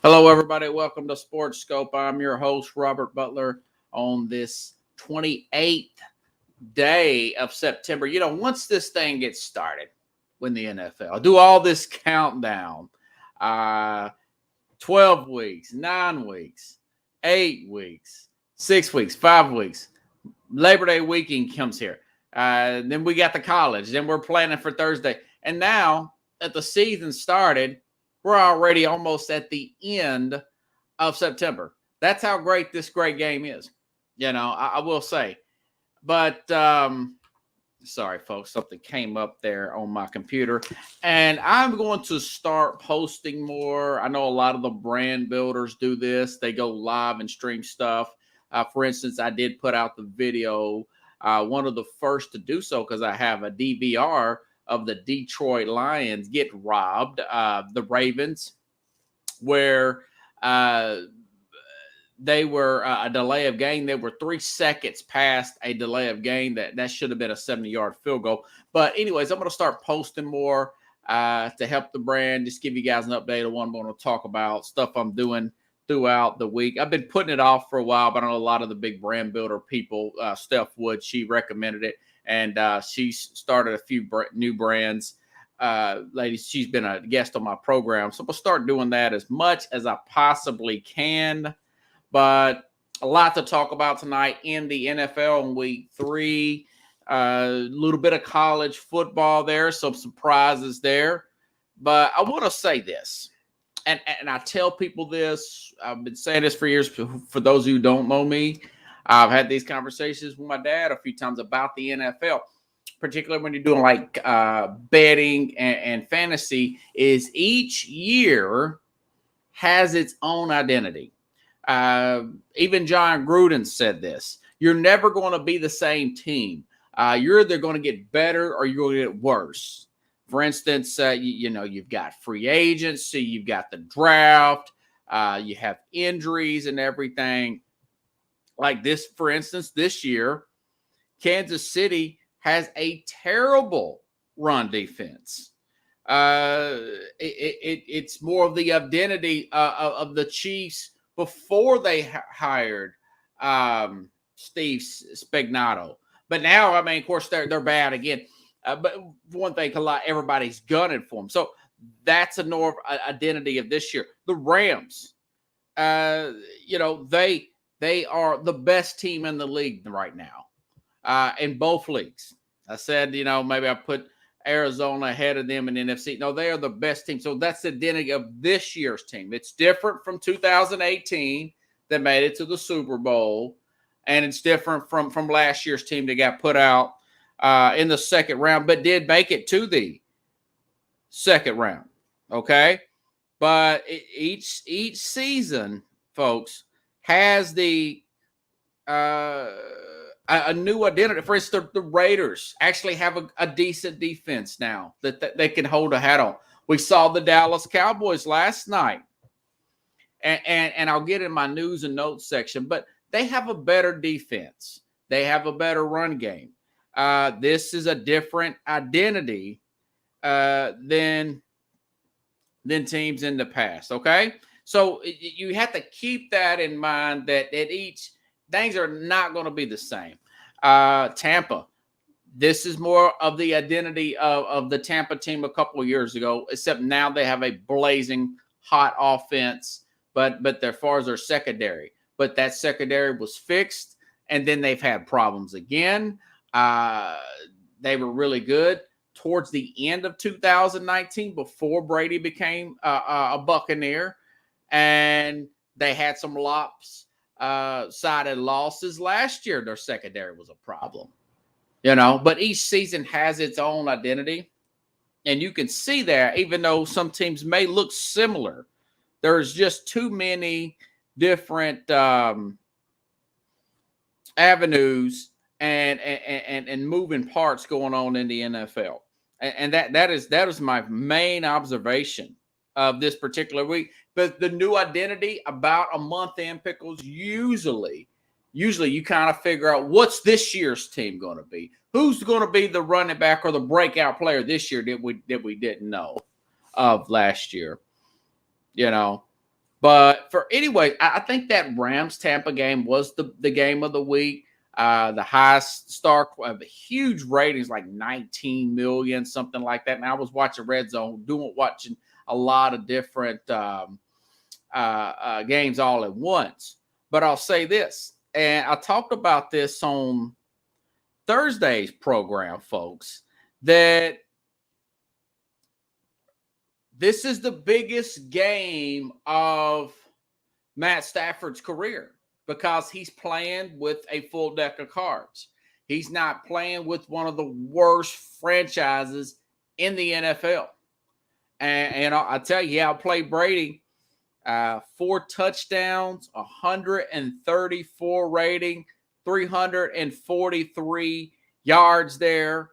Hello, everybody. Welcome to Sports Scope. I'm your host, Robert Butler, on this 28th day of September. Once this thing gets started, when the NFL do all this countdown, uh, 12 weeks, 9 weeks, 8 weeks, 6 weeks, 5 weeks, Labor Day weekend comes here. Then we got the college. Then we're planning for Thursday. And now that the season started, we're already almost at the end of September. That's how great this great game is. I will say. But sorry, folks, something came up there on my computer. And I'm going to start posting more. I know a lot of the brand builders do this. They go live and stream stuff. For instance, I did put out the video, one of the first to do so because I have a DVR of the Detroit Lions get robbed, the Ravens, where they were a delay of game. They were 3 seconds past a delay of game. That should have been a 70-yard field goal. But anyways, I'm going to start posting more to help the brand, just give you guys an update of what I'm going to talk about, stuff I'm doing throughout the week. I've been putting it off for a while, but I know a lot of the big brand builder people, Steph Wood, she recommended it. And she started a few new brands. Ladies, she's been a guest on my program. So we'll start doing that as much as I possibly can. But a lot to talk about tonight in the NFL in week 3. A little bit of college football there, some surprises there. But I want to say this, and I tell people this. I've been saying this for years. For those who don't know me, I've had these conversations with my dad a few times about the NFL, particularly when you're doing like betting and fantasy, is each year has its own identity. Even John Gruden said this. You're never going to be the same team. You're either going to get better or you're going to get worse. For instance, you've got free agency, you've got the draft, you have injuries and everything. Like this, for instance, this year, Kansas City has a terrible run defense. It's more of the identity of the Chiefs before they hired Steve Spagnuolo. But now, I mean, of course, they're bad again. But one thing, everybody's gunning for them. So that's a more identity of this year. The Rams, they are the best team in the league right now, in both leagues. I said, maybe I put Arizona ahead of them in NFC. No, they are the best team. So that's the identity of this year's team. It's different from 2018 that made it to the Super Bowl, and it's different from last year's team that got put out in the second round, but did make it to the second round. Okay, but each season, folks, has the a new identity. For instance, the Raiders actually have a decent defense now that they can hold a hat on. We saw the Dallas Cowboys last night, and I'll get in my news and notes section, but they have a better defense. They have a better run game. This is a different identity than teams in the past. Okay, so you have to keep that in mind that at each things are not going to be the same. Tampa, this is more of the identity of the Tampa team a couple of years ago, except now they have a blazing hot offense, but as far as their secondary. But that secondary was fixed, and then they've had problems again. They were really good towards the end of 2019 before Brady became a Buccaneer, and they had some lopsided losses last year. Their secondary was a problem, but each season has its own identity, and you can see that even though some teams may look similar, there's just too many different avenues and moving parts going on in the NFL, and that is my main observation of this particular week. But the new identity about a month in, Pickles, usually you kind of figure out what's this year's team going to be. Who's going to be the running back or the breakout player this year that we didn't know of last year, But for anyway, I think that Rams Tampa game was the game of the week. The highest huge ratings, like 19 million, something like that. And I was watching Red Zone, watching a lot of different games all at once. But I'll say this, and I talked about this on Thursday's program, folks, that this is the biggest game of Matt Stafford's career because he's playing with a full deck of cards. He's not playing with one of the worst franchises in the NFL. And I'll tell you, he outplayed Brady. 4 touchdowns, 134 rating, 343 yards there.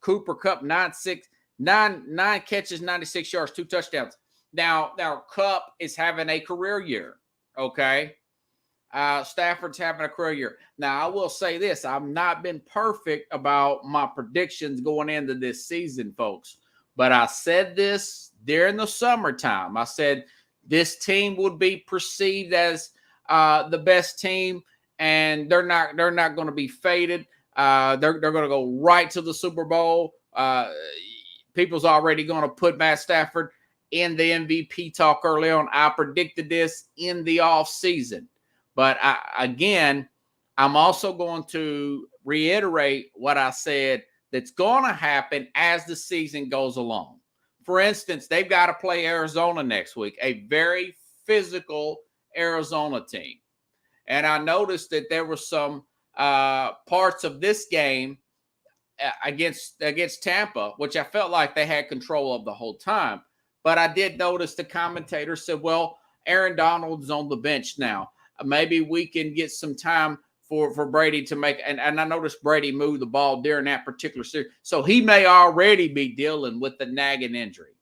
Cooper Kupp, 9 catches, 96 yards, 2 touchdowns. Now Kupp is having a career year, okay? Stafford's having a career year. Now, I will say this. I've not been perfect about my predictions going into this season, folks. But I said this during the summertime. I said this team would be perceived as the best team, and they're not going to be faded. They're going to go right to the Super Bowl. People's already going to put Matt Stafford in the MVP talk early on. I predicted this in the offseason. But I'm also going to reiterate what I said that's going to happen as the season goes along. For instance, they've got to play Arizona next week, a very physical Arizona team. And I noticed that there were some parts of this game against Tampa, which I felt like they had control of the whole time. But I did notice the commentator said, well, Aaron Donald's on the bench now. Maybe we can get some time for Brady to make, and I noticed Brady moved the ball during that particular series. So he may already be dealing with the nagging injury.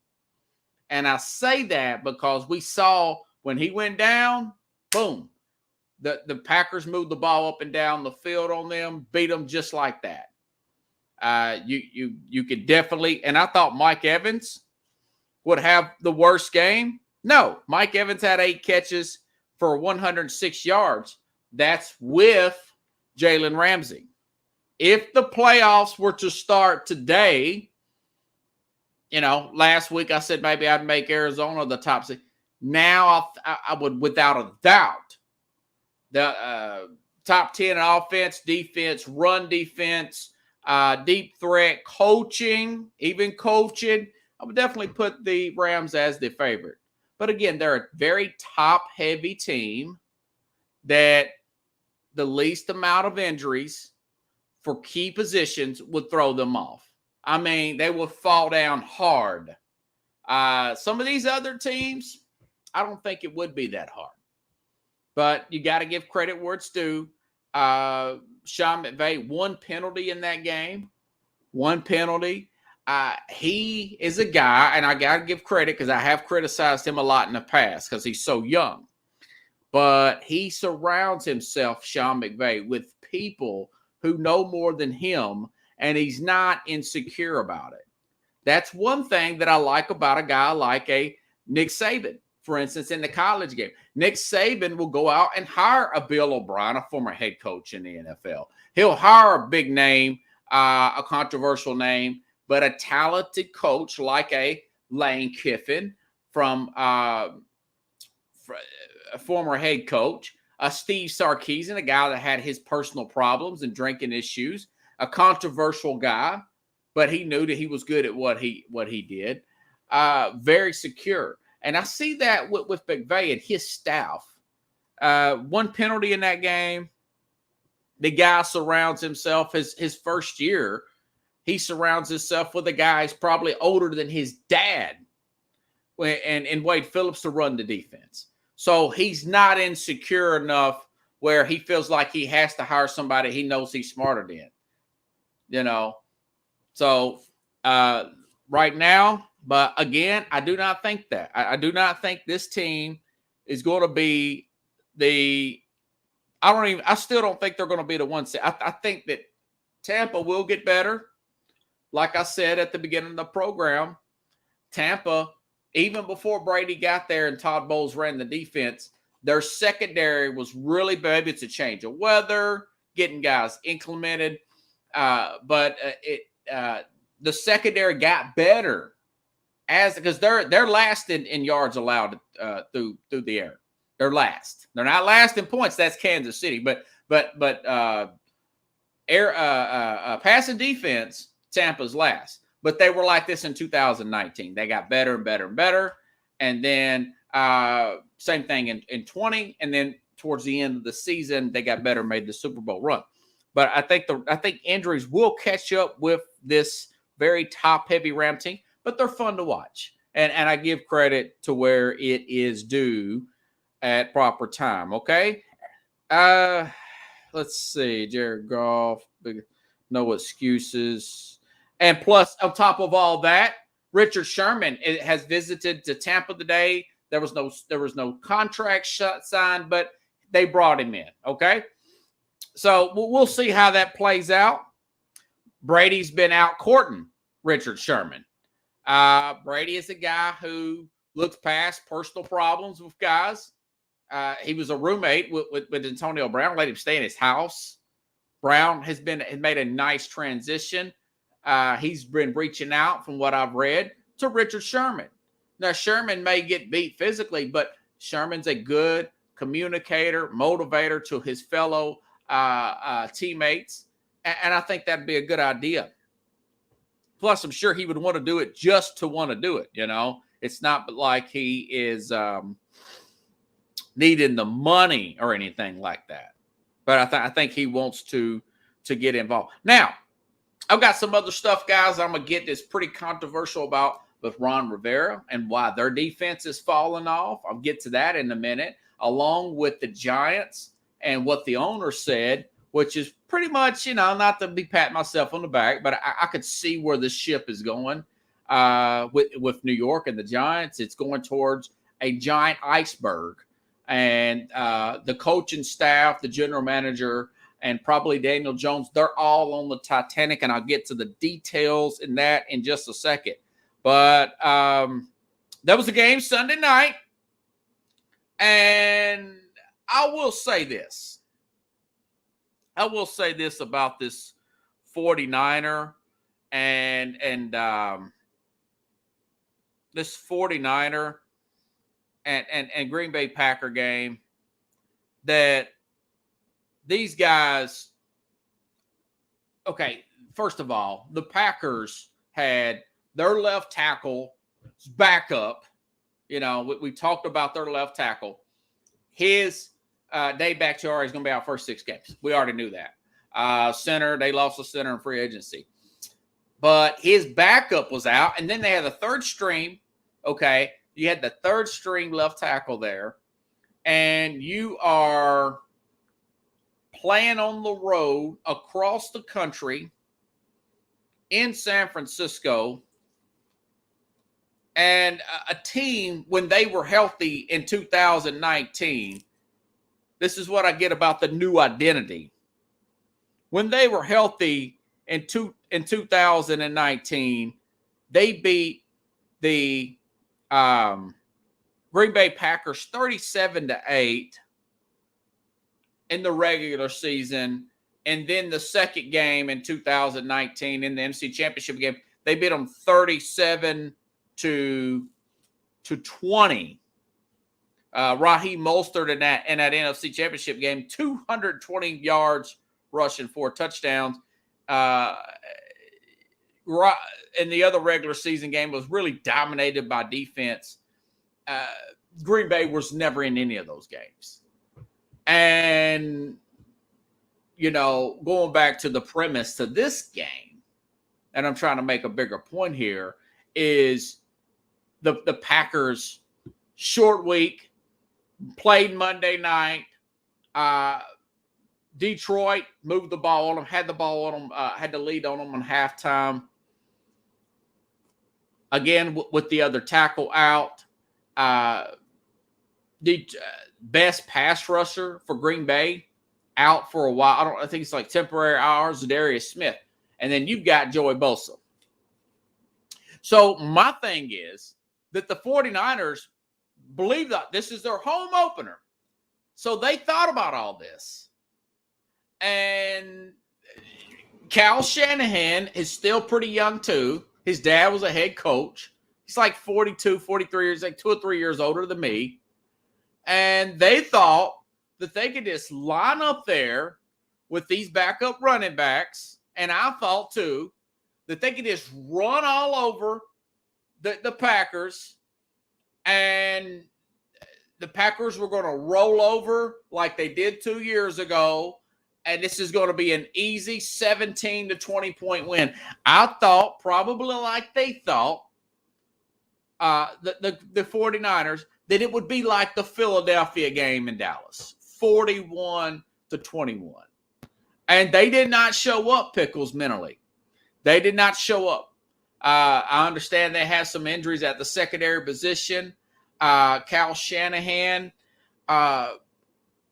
And I say that because we saw when he went down, boom, the Packers moved the ball up and down the field on them, beat them just like that. You could definitely, and I thought Mike Evans would have the worst game. No, Mike Evans had 8 catches for 106 yards. That's with Jalen Ramsey. If the playoffs were to start today, last week I said maybe I'd make Arizona the top 6. Now I would, without a doubt, the top 10 in offense, defense, run defense, deep threat, coaching, even coaching. I would definitely put the Rams as the favorite. But again, they're a very top-heavy team that the least amount of injuries for key positions would throw them off. I mean, they would fall down hard. Some of these other teams, I don't think it would be that hard. But you got to give credit where it's due. Sean McVay, 1 penalty in that game. 1 penalty. He is a guy, and I got to give credit because I have criticized him a lot in the past because he's so young. But he surrounds himself, Sean McVay, with people who know more than him, and he's not insecure about it. That's one thing that I like about a guy like a Nick Saban, for instance, in the college game. Nick Saban will go out and hire a Bill O'Brien, a former head coach in the NFL. He'll hire a big name, a controversial name, but a talented coach like a Lane Kiffin from a former head coach, a Steve Sarkisian, a guy that had his personal problems and drinking issues, a controversial guy, but he knew that he was good at what he did. Very secure. And I see that with McVay and his staff. 1 penalty in that game. The guy surrounds himself, his first year, he surrounds himself with a guy who's probably older than his dad and Wade Phillips to run the defense. So he's not insecure enough where he feels like he has to hire somebody he knows he's smarter than. So right now, but again, I do not think that. I do not think this team is going to be I still don't think they're going to be the one. I think that Tampa will get better. Like I said at the beginning of the program, Tampa even before Brady got there and Todd Bowles ran the defense, their secondary was really bad. Maybe it's a change of weather, getting guys inclemented, but the secondary got better because they're last in yards allowed through the air. They're last. They're not last in points. That's Kansas City, but passing defense, Tampa's last. But they were like this in 2019. They got better and better and better. And then same thing in 20. And then towards the end of the season, they got better, made the Super Bowl run. But I think injuries will catch up with this very top-heavy Ram team, but they're fun to watch. And I give credit to where it is due at proper time, okay? Let's see. Jared Goff, no excuses. And plus, on top of all that, Richard Sherman has visited to Tampa today. There was no contract signed, but they brought him in, okay? So we'll see how that plays out. Brady's been out courting Richard Sherman. Brady is a guy who looks past personal problems with guys. He was a roommate with Antonio Brown, let him stay in his house. Brown has made a nice transition. He's been reaching out, from what I've read, to Richard Sherman. Now, Sherman may get beat physically, but Sherman's a good communicator, motivator to his fellow teammates, and I think that'd be a good idea. Plus, I'm sure he would want to do it just to want to do it. You know, it's not like he is needing the money or anything like that. But I think he wants to get involved. Now, I've got some other stuff, guys, I'm going to get this pretty controversial about with Ron Rivera and why their defense is falling off. I'll get to that in a minute, along with the Giants and what the owner said, which is pretty much, not to be patting myself on the back, but I could see where the ship is going with New York and the Giants. It's going towards a giant iceberg. And the coaching staff, the general manager, and probably Daniel Jones, they're all on the Titanic, and I'll get to the details in that in just a second. But that was a game Sunday night, and I will say this. About this 49er and this 49er and Green Bay Packer game, that these guys, okay, first of all, the Packers had their left tackle backup. We talked about their left tackle. His Dave Bakhtiari is going to be out first 6 games. We already knew that. Center, they lost the center in free agency. But his backup was out, and then they had the third string. Okay, you had the third string left tackle there, and you are playing on the road across the country in San Francisco, and a team, when they were healthy in 2019, this is what I get about the new identity. When they were healthy in 2019, they beat the Green Bay Packers 37-8 in the regular season. And then the second game in 2019 in the NFC Championship game, they beat them 37-20. Raheem Mostert in that NFC Championship game, 220 yards rushing, 4 touchdowns. In the other regular season game was really dominated by defense. Green Bay was never in any of those games. And, going back to the premise to this game, and I'm trying to make a bigger point here, is the Packers short week, played Monday night. Detroit moved the ball on them, had the ball on them, had the lead on them on halftime. Again, with the other tackle out. The best pass rusher for Green Bay out for a while. I think it's like temporary hours, Darius Smith. And then you've got Joey Bosa. So my thing is, that the 49ers believe that this is their home opener. So they thought about all this. And Kyle Shanahan is still pretty young too. His dad was a head coach. He's like 42, 43 years, like 2 or 3 years older than me. And they thought that they could just line up there with these backup running backs. And I thought too that they could just run all over the Packers, and the Packers were going to roll over like they did 2 years ago. And this is going to be an easy 17 to 20 point win. I thought, probably like they thought, the 49ers, that it would be like the Philadelphia game in Dallas, 41 to 21. And they did not show up, Pickles, mentally. They did not show up. I understand they have some injuries at the secondary position. Kyle Shanahan,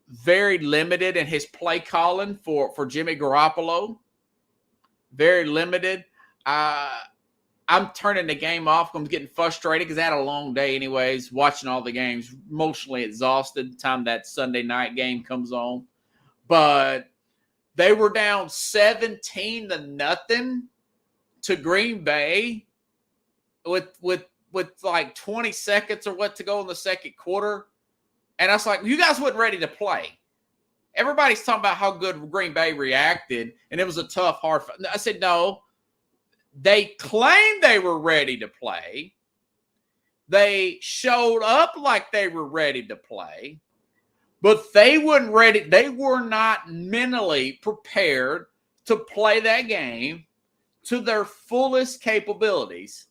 very limited in his play calling for Jimmy Garoppolo. Very limited. I'm turning the game off. I'm getting frustrated because I had a long day anyways, watching all the games, emotionally exhausted the time that Sunday night game comes on. But they were down 17-0 to Green Bay with like 20 seconds or what to go in the second quarter. And I was like, you guys weren't ready to play. Everybody's talking about how good Green Bay reacted, and it was a tough, hard fight. I said, no. They claimed they were ready to play. They showed up like they were ready to play, but they weren't ready. They were not mentally prepared to play that game to their fullest capabilities.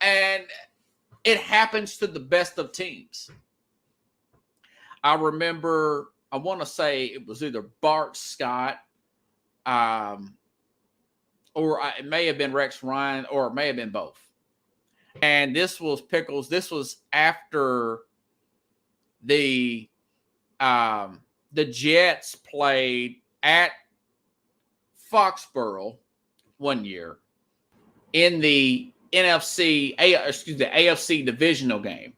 And it happens to the best of teams. I remember, I want to say it was either Bart Scott, or it may have been Rex Ryan, or it may have been both. And this was Pickles. This was after the Jets played at Foxborough one year in the AFC divisional game.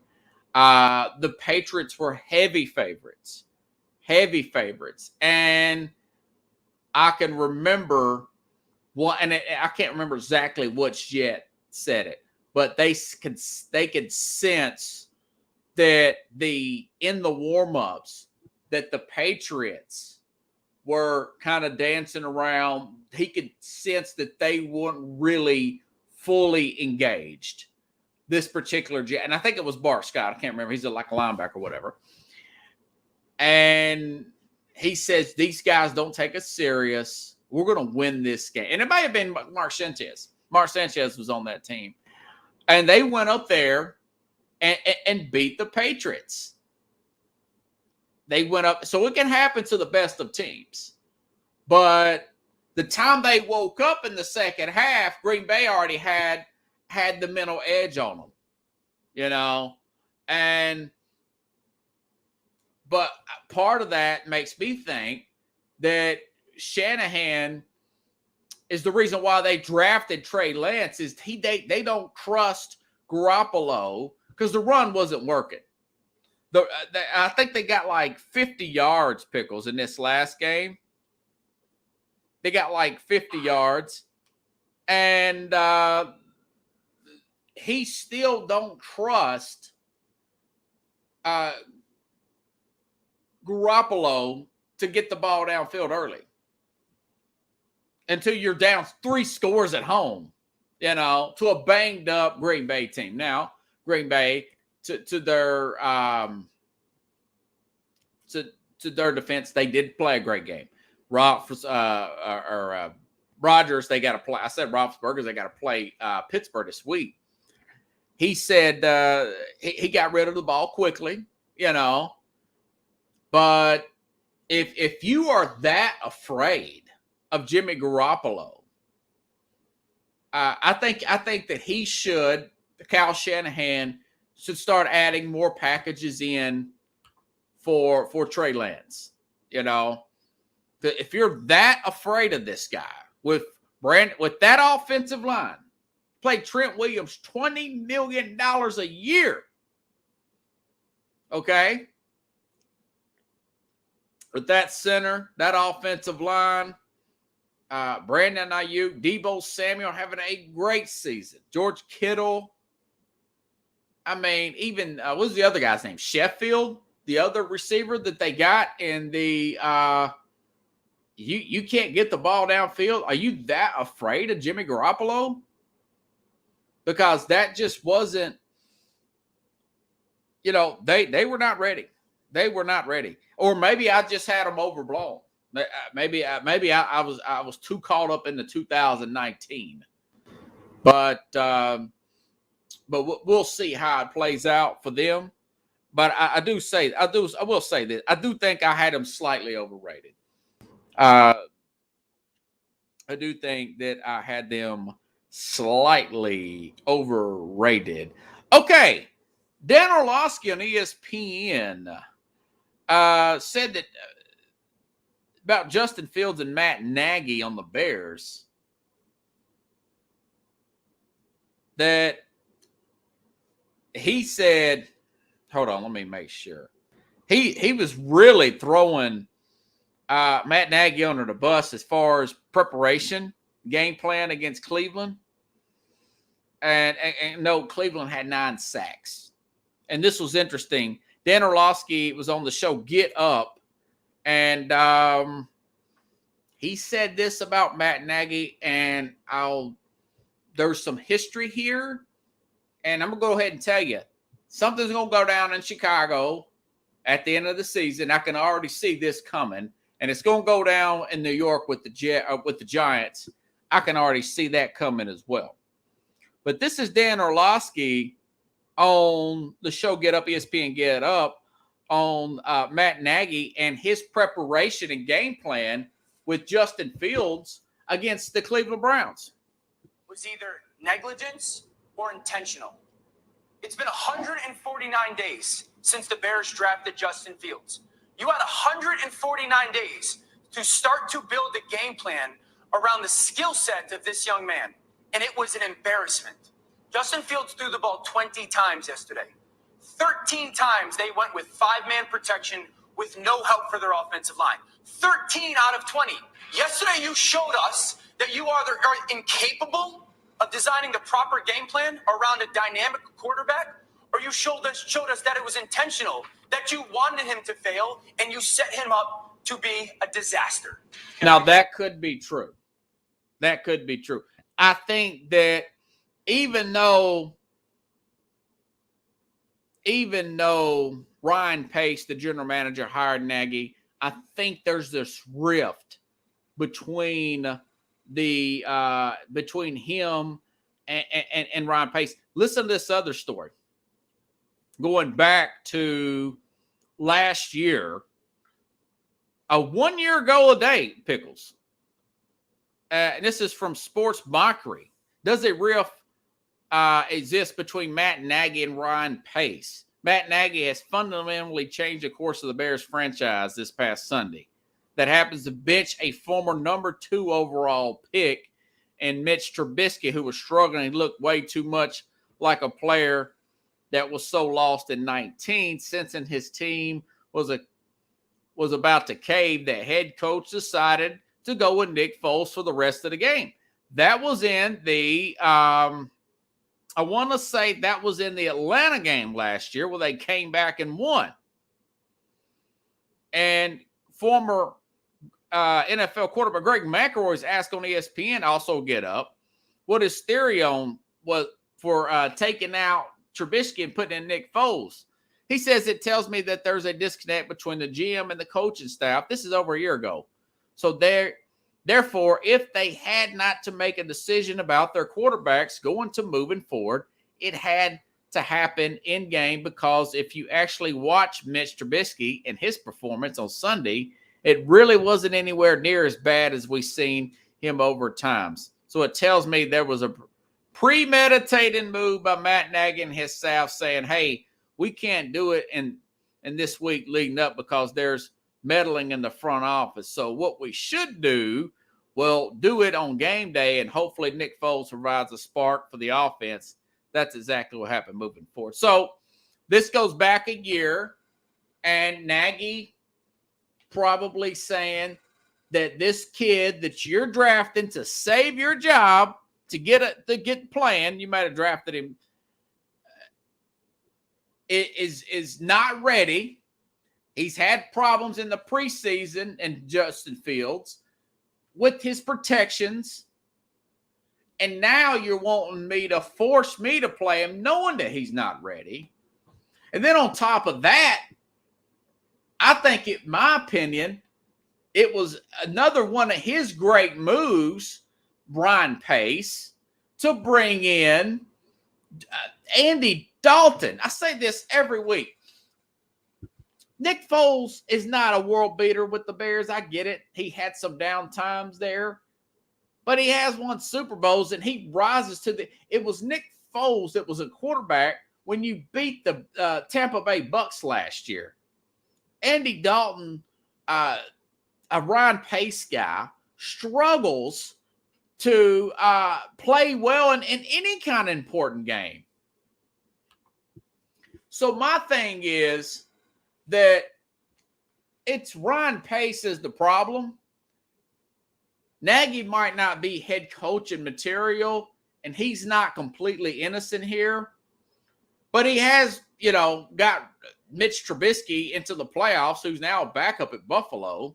The Patriots were heavy favorites. And I can remember and I can't remember exactly which Jet said it, but they could sense that in the warm-ups that the Patriots were kind of dancing around. He could sense that they weren't really fully engaged, this particular Jet. And I think it was Bart Scott. I can't remember. He's like a linebacker or whatever. And he says, these guys don't take us serious. We're going to win this game. And it may have been Mark Sanchez. Mark Sanchez was on that team. And they went up there and beat the Patriots. They went up. So it can happen to the best of teams. But the time they woke up in the second half, Green Bay already had the mental edge on them. You know? But part of that makes me think that Shanahan is the reason why they drafted Trey Lance. Is they don't trust Garoppolo because the run wasn't working. I think they got like 50 yards, Pickles, in this last game. They got like 50 yards, and he still don't trust Garoppolo to get the ball downfield early until you're down 3 scores at home, you know, to a banged up Green Bay team. Now, Green Bay, to their defense, they did play a great game. Rodgers, they got to play. I said Roethlisberger, they got to play Pittsburgh this week. He said he got rid of the ball quickly, you know. But if you are that afraid of Jimmy Garoppolo, I think that Kyle Shanahan should start adding more packages in for Trey Lance. You know, if you're that afraid of this guy with that offensive line, Play Trent Williams $20 million a year. Okay? With that center, that offensive line, Brandon Ayuk, Deebo Samuel having a great season. George Kittle. I mean, even, what was the other guy's name? Sheffield, the other receiver that they got in the you can't get the ball downfield. Are you that afraid of Jimmy Garoppolo? Because that just wasn't, they were not ready. They were not ready. Or maybe I just had them overblown. Maybe I was too caught up in the 2019. But we'll see how it plays out for them. But I will say that I do think I had them slightly overrated. I do think that I had them slightly overrated. Okay. Dan Orlovsky on ESPN said that about Justin Fields and Matt Nagy on the Bears, that he said, hold on, let me make sure. He was really throwing Matt Nagy under the bus as far as preparation, game plan against Cleveland. And no, Cleveland had 9 sacks. And this was interesting. Dan Orlovsky was on the show Get Up, and he said this about Matt Nagy, and there's some history here, and I'm going to go ahead and tell you, something's going to go down in Chicago at the end of the season. I can already see this coming, and it's going to go down in New York with the Giants. I can already see that coming as well. But this is Dan Orlovsky on the show Get Up, ESPN Get Up, on Matt Nagy and his preparation and game plan with Justin Fields against the Cleveland Browns. Was either negligence or intentional. It's been 149 days since the Bears drafted Justin Fields. You had 149 days to start to build the game plan around the skill set of this young man, and it was an embarrassment. Justin Fields threw the ball 20 times yesterday. 13 times they went with 5-man protection with no help for their offensive line. 13 out of 20. Yesterday you showed us that you are incapable of designing the proper game plan around a dynamic quarterback, or you showed us that it was intentional, that you wanted him to fail and you set him up to be a disaster. Now that could be true. That could be true. I think that even though Ryan Pace, the general manager, hired Nagy, I think there's this rift between him and Ryan Pace. Listen to this other story. Going back to last year, 1 year ago a day, Pickles. And this is from Sports Mockery. Does a rift exist between Matt Nagy and Ryan Pace? Matt Nagy has fundamentally changed the course of the Bears franchise this past Sunday. That happens to bench a former number 2 overall pick and Mitch Trubisky, who was struggling. He looked way too much like a player that was so lost in 19, sensing his team was about to cave. The head coach decided to go with Nick Foles for the rest of the game. That was in the I want to say that was in the Atlanta game last year where they came back and won. And former NFL quarterback Greg McElroy is asked on ESPN, also Get Up, what his theory on was for taking out Trubisky and putting in Nick Foles. He says it tells me that there's a disconnect between the GM and the coaching staff. This is over a year ago. So therefore, if they had not to make a decision about their quarterbacks going to moving forward, it had to happen in game, because if you actually watch Mitch Trubisky and his performance on Sunday, it really wasn't anywhere near as bad as we've seen him over times. So it tells me there was a premeditated move by Matt Nagy and his staff saying, hey, we can't do it in this week leading up because there's meddling in the front office. So what we should do Well, do it on game day, and hopefully Nick Foles provides a spark for the offense. That's exactly what happened moving forward. So this goes back a year, and Nagy probably saying that this kid that you're drafting to save your job, to get playing, you might have drafted him, is not ready. He's had problems in the preseason, and Justin Fields, with his protections. And now you're wanting me to force me to play him knowing that he's not ready. And then on top of that, I think, in my opinion, it was another one of his great moves, Brian Pace, to bring in Andy Dalton. I say this every week. Nick Foles is not a world beater with the Bears. I get it. He had some down times there, but he has won Super Bowls, and he rises to the – it was Nick Foles that was a quarterback when you beat the Tampa Bay Bucks last year. Andy Dalton, a Ryan Pace guy, struggles to play well in any kind of important game. So my thing is that it's Ryan Pace is the problem. Nagy might not be head coaching material, and he's not completely innocent here. But he has, got Mitch Trubisky into the playoffs, who's now a backup at Buffalo.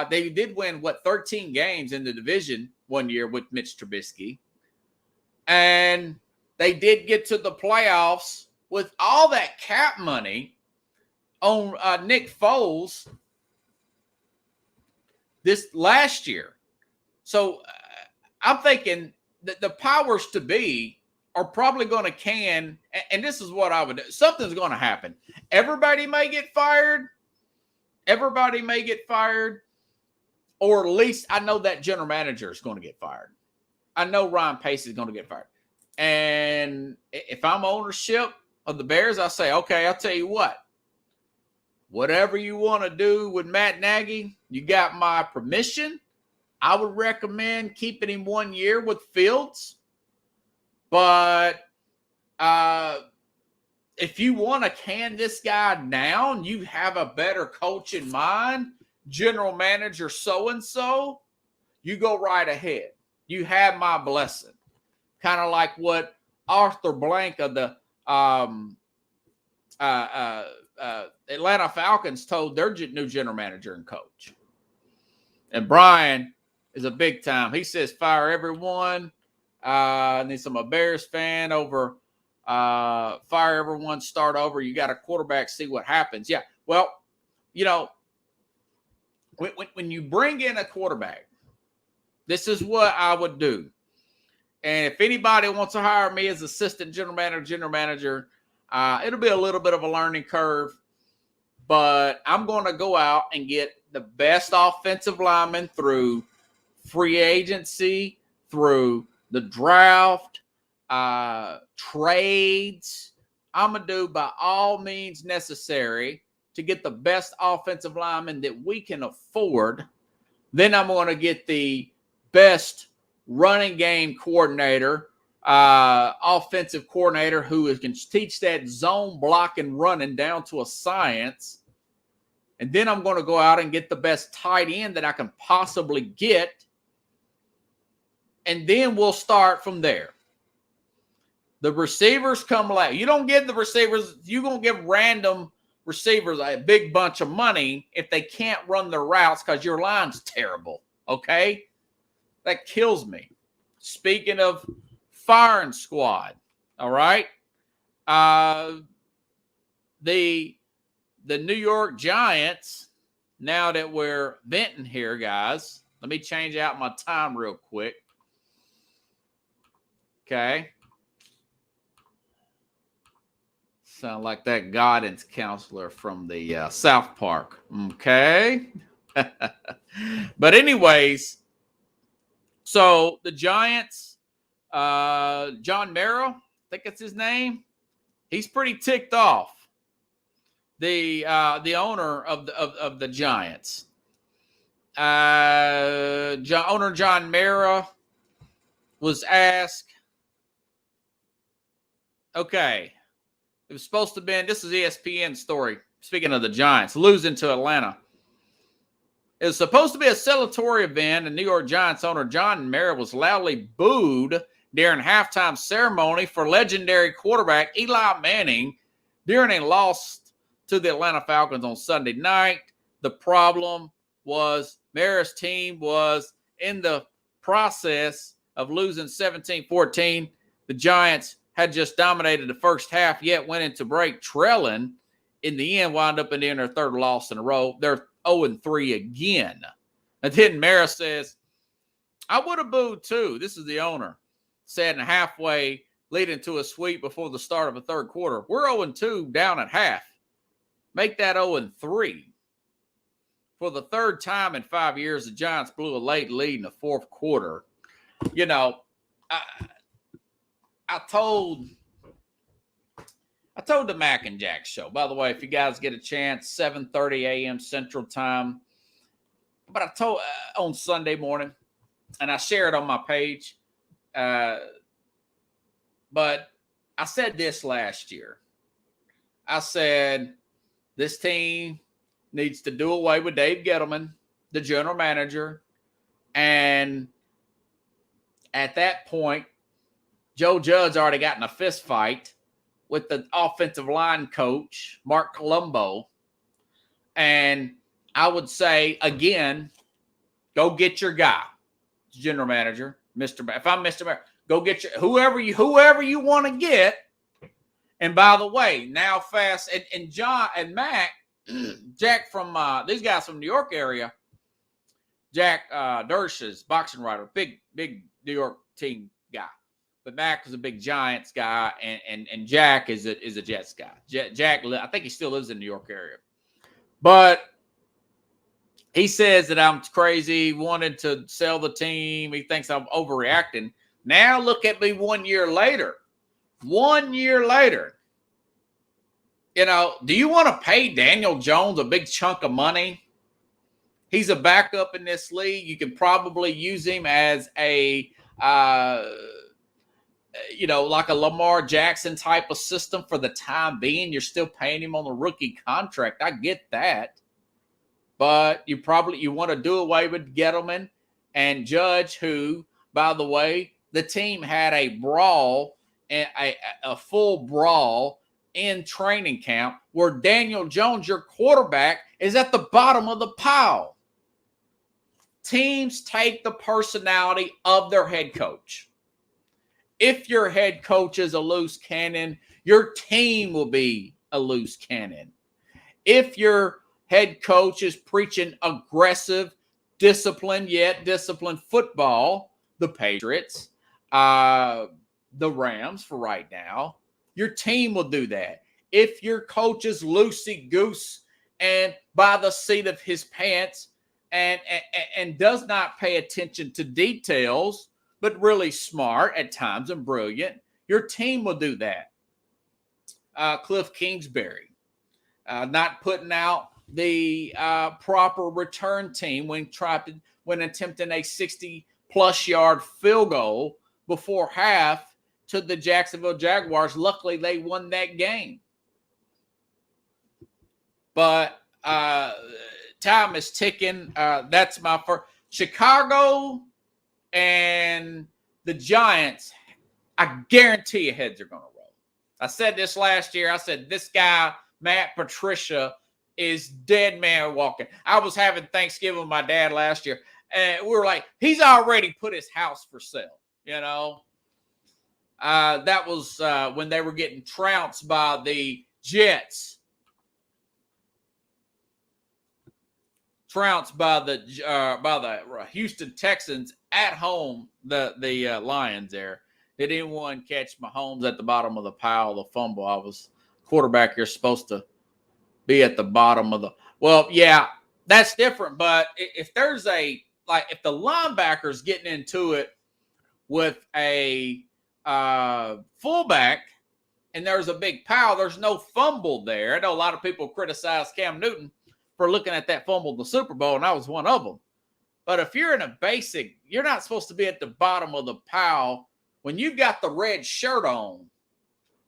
They did win, 13 games in the division one year with Mitch Trubisky. And they did get to the playoffs with all that cap money on Nick Foles this last year. So I'm thinking that the powers to be are probably going to and this is what I would do. Something's going to happen. Everybody may get fired. Or at least I know that general manager is going to get fired. I know Ryan Pace is going to get fired. And if I'm ownership of the Bears, I say, okay, I'll tell you what. Whatever you want to do with Matt Nagy, you got my permission. I would recommend keeping him 1 year with Fields. But if you want to can this guy down, you have a better coach in mind, general manager so-and-so, you go right ahead. You have my blessing. Kind of like what Arthur Blank of the Atlanta Falcons told their new general manager and coach. And Brian is a big time. He says fire everyone. And then a Bears fan over fire everyone, start over. You got a quarterback, see what happens. Yeah. Well, when you bring in a quarterback, this is what I would do. And if anybody wants to hire me as assistant general manager, it'll be a little bit of a learning curve, but I'm going to go out and get the best offensive lineman through free agency, through the draft, trades. I'm going to do by all means necessary to get the best offensive lineman that we can afford. Then I'm going to get the best running game coordinator, offensive coordinator who can teach that zone blocking running down to a science. And then I'm going to go out and get the best tight end that I can possibly get. And then we'll start from there. The receivers come last. You don't give the receivers, you're going to give random receivers a big bunch of money if they can't run their routes because your line's terrible. Okay? That kills me. Speaking of firing squad, all right? The New York Giants, now that we're venting here, guys, let me change out my time real quick. Okay. Sound like that guidance counselor from the South Park. Okay. But anyways, so the Giants, John Mara, I think it's his name. He's pretty ticked off. The owner of the Giants. owner John Mara was asked, okay, it was supposed to have been, this is ESPN story, speaking of the Giants, losing to Atlanta. It was supposed to be a celebratory event, and New York Giants owner John Mara was loudly booed during halftime ceremony for legendary quarterback Eli Manning during a loss to the Atlanta Falcons on Sunday night. The problem was Mara's team was in the process of losing 17-14. The Giants had just dominated the first half, yet went into break trailing. In the end, wound up in their third loss in a row. They're 0-3 again. And then Mara says, I would have booed too. This is the owner. Said in halfway, leading to a sweep before the start of a third quarter. We're 0-2 down at half. Make that 0-3. For the third time in 5 years, the Giants blew a late lead in the fourth quarter. You know, I told the Mac and Jack show. By the way, if you guys get a chance, 7:30 a.m. Central Time. But I told on Sunday morning, and I share it on my page. But I said this last year. I said this team needs to do away with Dave Gettleman, the general manager. And at that point, Joe Judge already got in a fist fight with the offensive line coach, Mark Colombo. And I would say, again, go get your guy, general manager, Mr. If I'm Mr. Mayor, go get your whoever you want to get. And by the way, now fast and John and Mac, Jack from these guys from New York area, Jack Dersh's boxing writer, big New York team guy. But Mac is a big Giants guy, and Jack is a Jets guy. Jack, I think he still lives in the New York area. But he says that I'm crazy, wanted to sell the team. He thinks I'm overreacting. Now look at me 1 year later. 1 year later. You know, do you want to pay Daniel Jones a big chunk of money? He's a backup in this league. You can probably use him as a, like a Lamar Jackson type of system for the time being. You're still paying him on the rookie contract. I get that. But you want to do away with Gettleman and Judge, who, by the way, the team had a brawl, a full brawl in training camp where Daniel Jones, your quarterback, is at the bottom of the pile. Teams take the personality of their head coach. If your head coach is a loose cannon, your team will be a loose cannon. If your head coach is preaching aggressive, disciplined football, the Patriots, the Rams for right now, your team will do that. If your coach is loosey-goose and by the seat of his pants and does not pay attention to details, but really smart at times and brilliant, your team will do that. Cliff Kingsbury, not putting out the proper return team when attempting a 60-plus yard field goal before half to the Jacksonville Jaguars. Luckily, they won that game. But time is ticking. That's my first. Chicago and the Giants, I guarantee you heads are going to roll. I said this last year. I said this guy, Matt Patricia, is dead man walking. I was having Thanksgiving with my dad last year, and we were like, he's already put his house for sale, you know. That was when they were getting trounced by the Jets. Trounced by the Houston Texans at home, the Lions there. Did anyone catch Mahomes at the bottom of the pile, the fumble? I was quarterback. You're supposed to be at the bottom of the – well, yeah, that's different. But if there's if the linebacker's getting into it with a fullback and there's a big pile, there's no fumble there. I know a lot of people criticize Cam Newton for looking at that fumble in the Super Bowl, and I was one of them. But if you're in a basic, you're not supposed to be at the bottom of the pile. When you've got the red shirt on,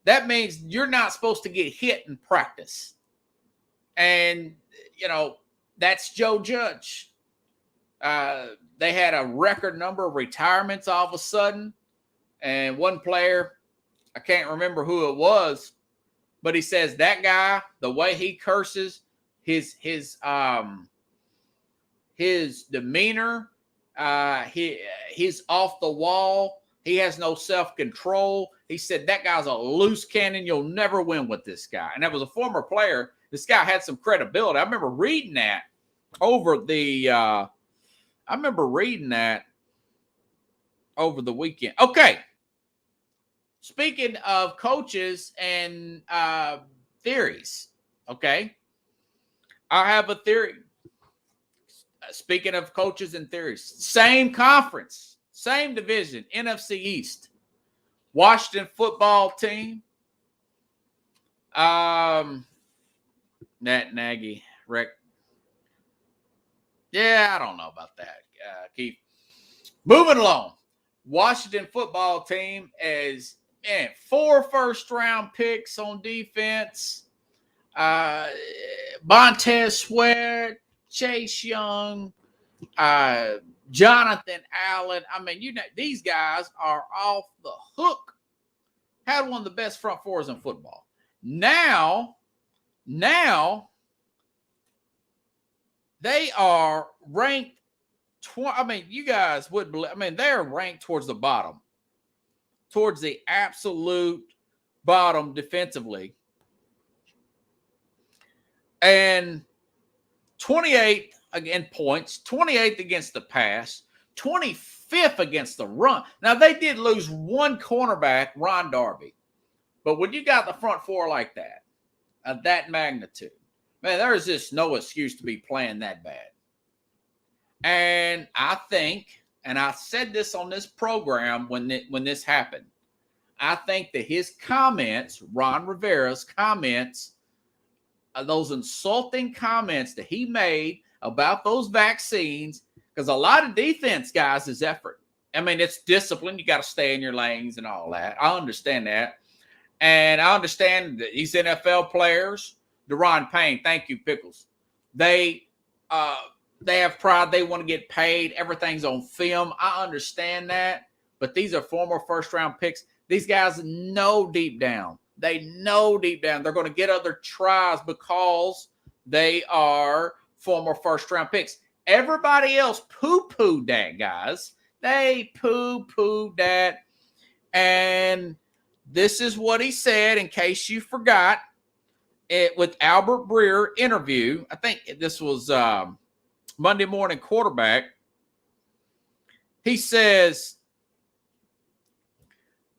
that means you're not supposed to get hit in practice. And, that's Joe Judge. They had a record number of retirements all of a sudden. And one player, I can't remember who it was, but he says that guy, the way he curses, his demeanor, he's off the wall. He has no self-control. He said that guy's a loose cannon. You'll never win with this guy. And that was a former player. This guy had some credibility. I remember reading that over the weekend. Okay. Speaking of coaches and theories, okay, I have a theory. Speaking of coaches and theories, same conference, same division, NFC East, Washington football team, Matt Nagy, Rick. Yeah, I don't know about that, Keith. Moving along, Washington football team is 4 first-round picks on defense. Montez Sweat, Chase Young, Jonathan Allen. I mean, these guys are off the hook. Had one of the best front fours in football. Now they are ranked. You guys wouldn't believe. They're ranked towards the bottom, towards the absolute bottom defensively, and 28th in points, 28th against the pass, 25th against the run. Now, they did lose one cornerback, Ron Darby. But when you got the front four like that, of that magnitude, man, there's just no excuse to be playing that bad. And I think, and I said this on this program when this happened, I think that his comments, Ron Rivera's comments, those insulting comments that he made about those vaccines, because a lot of defense guys is effort. It's discipline. You got to stay in your lanes and all that. I understand that. And I understand that these NFL players, Deron Payne, thank you, Pickles. They have pride. They want to get paid. Everything's on film. I understand that. But these are former first-round picks. These guys know deep down. They know deep down they're going to get other tries because they are former first-round picks. Everybody else poo-pooed that, guys. They poo-pooed that. And this is what he said, in case you forgot, with Albert Breer interview. I think this was Monday Morning Quarterback. He says,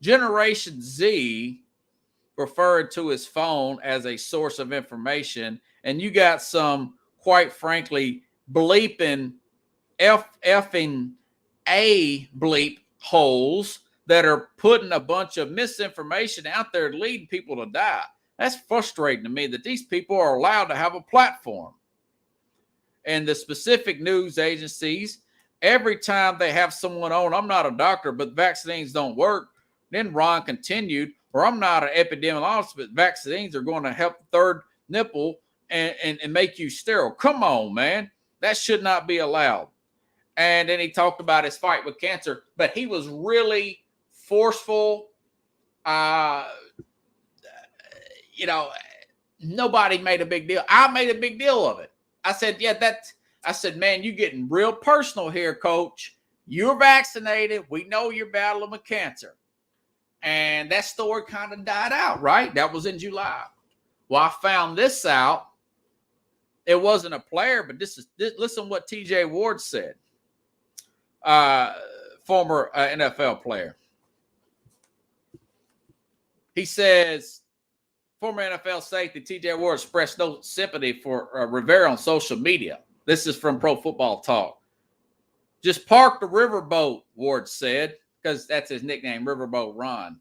Generation Z referred to his phone as a source of information, and you got some, quite frankly, bleeping effing A bleep holes that are putting a bunch of misinformation out there leading people to die. That's frustrating to me that these people are allowed to have a platform. And the specific news agencies, every time they have someone on, I'm not a doctor, but vaccines don't work. Then Ron continued, or I'm not an epidemiologist, but vaccines are going to help the third nipple and make you sterile. Come on, man. That should not be allowed. And then he talked about his fight with cancer, but he was really forceful. Nobody made a big deal. I made a big deal of it. I said, man, you're getting real personal here, coach. You're vaccinated. We know you're battling with cancer. And that story kind of died out, right? That was in July. Well, I found this out. It wasn't a player, but listen what TJ Ward said. Former NFL player. He says, former NFL safety TJ Ward expressed no sympathy for Rivera on social media. This is from Pro Football Talk. Just park the riverboat, Ward said, because that's his nickname, Riverboat Ron.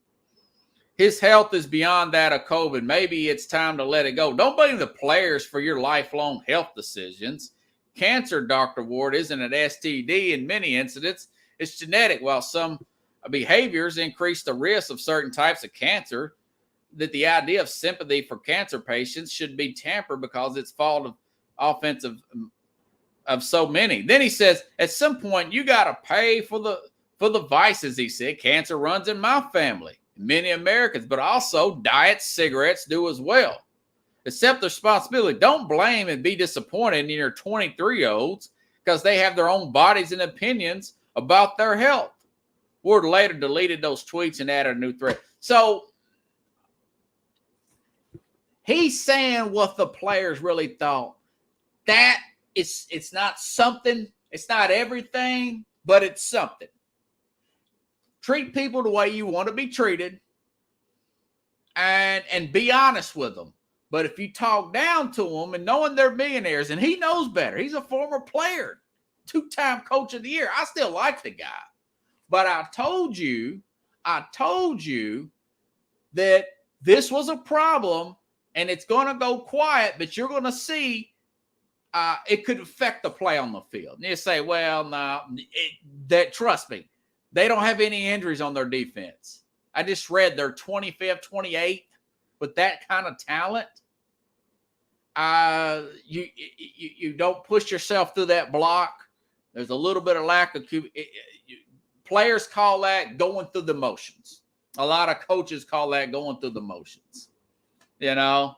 His health is beyond that of COVID. Maybe it's time to let it go. Don't blame the players for your lifelong health decisions. Cancer, Dr. Ward, isn't an STD in many incidents. It's genetic. While some behaviors increase the risk of certain types of cancer, that the idea of sympathy for cancer patients should be tempered because it's fault of offensive of so many. Then he says, at some point, you got to pay for the vices, he said. Cancer runs in my family, many Americans, but also diet, cigarettes do as well. Accept the responsibility. Don't blame and be disappointed in your 23-year-olds because they have their own bodies and opinions about their health. Ward later deleted those tweets and added a new thread. So he's saying what the players really thought. That it's not something, it's not everything, but it's something. Treat people the way you want to be treated and be honest with them. But if you talk down to them and knowing they're millionaires, and he knows better, he's a former player, 2-time coach of the year. I still like the guy. But I told you that this was a problem and it's going to go quiet, but you're going to see it could affect the play on the field. And you say, well, no, trust me, they don't have any injuries on their defense. I just read they're 25th, 28th with that kind of talent. You don't push yourself through that block. There's a little bit of lack of players call that going through the motions. A lot of coaches call that going through the motions, you know.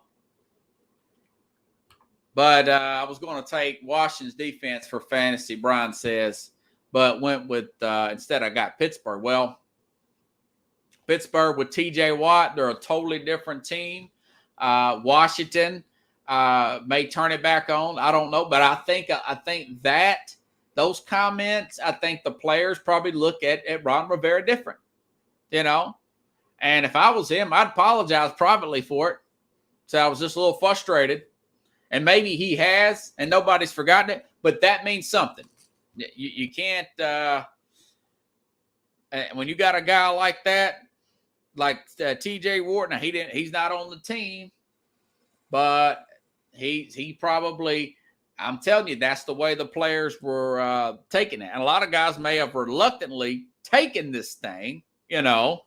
But I was going to take Washington's defense for fantasy, Brian says, but went with instead I got Pittsburgh. Well, Pittsburgh with T.J. Watt, they're a totally different team. Washington may turn it back on. I don't know, but I think that those comments, I think the players probably look at Ron Rivera different, you know. And if I was him, I'd apologize privately for it. So I was just a little frustrated. And maybe he has, and nobody's forgotten it, but that means something. You can't when you got a guy like that, like T.J. Ward. Now he's not on the team, but he probably. I'm telling you, that's the way the players were taking it, and a lot of guys may have reluctantly taken this thing, you know,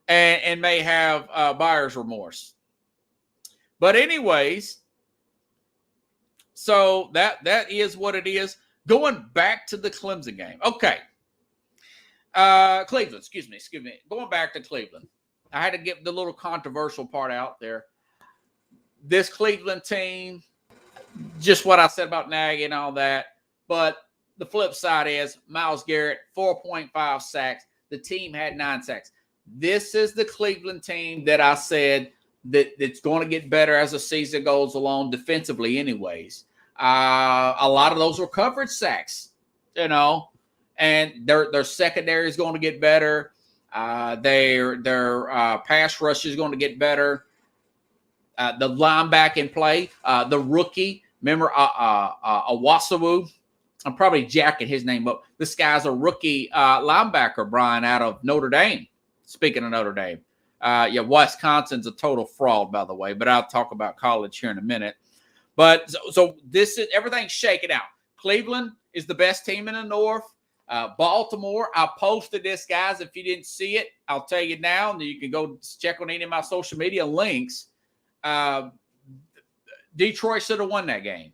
and may have buyer's remorse. But anyways, so that is what it is. Going back to the Clemson game. Okay. Cleveland, excuse me. Going back to Cleveland. I had to get the little controversial part out there. This Cleveland team, just what I said about Nagy and all that. But the flip side is Myles Garrett, 4.5 sacks. The team had 9 sacks. This is the Cleveland team that I said that's going to get better as the season goes along defensively anyways. A lot of those were coverage sacks, you know, and their secondary is going to get better. Their pass rush is going to get better. The linebacking play, the rookie, remember Owasawu? I'm probably jacking his name up. This guy's a rookie linebacker, Brian, out of Notre Dame. Speaking of Notre Dame. Wisconsin's a total fraud, by the way, but I'll talk about college here in a minute. But so this is everything's shaking out. Cleveland is the best team in the North. Baltimore, I posted this, guys. If you didn't see it, I'll tell you now. And you can go check on any of my social media links. Detroit should have won that game.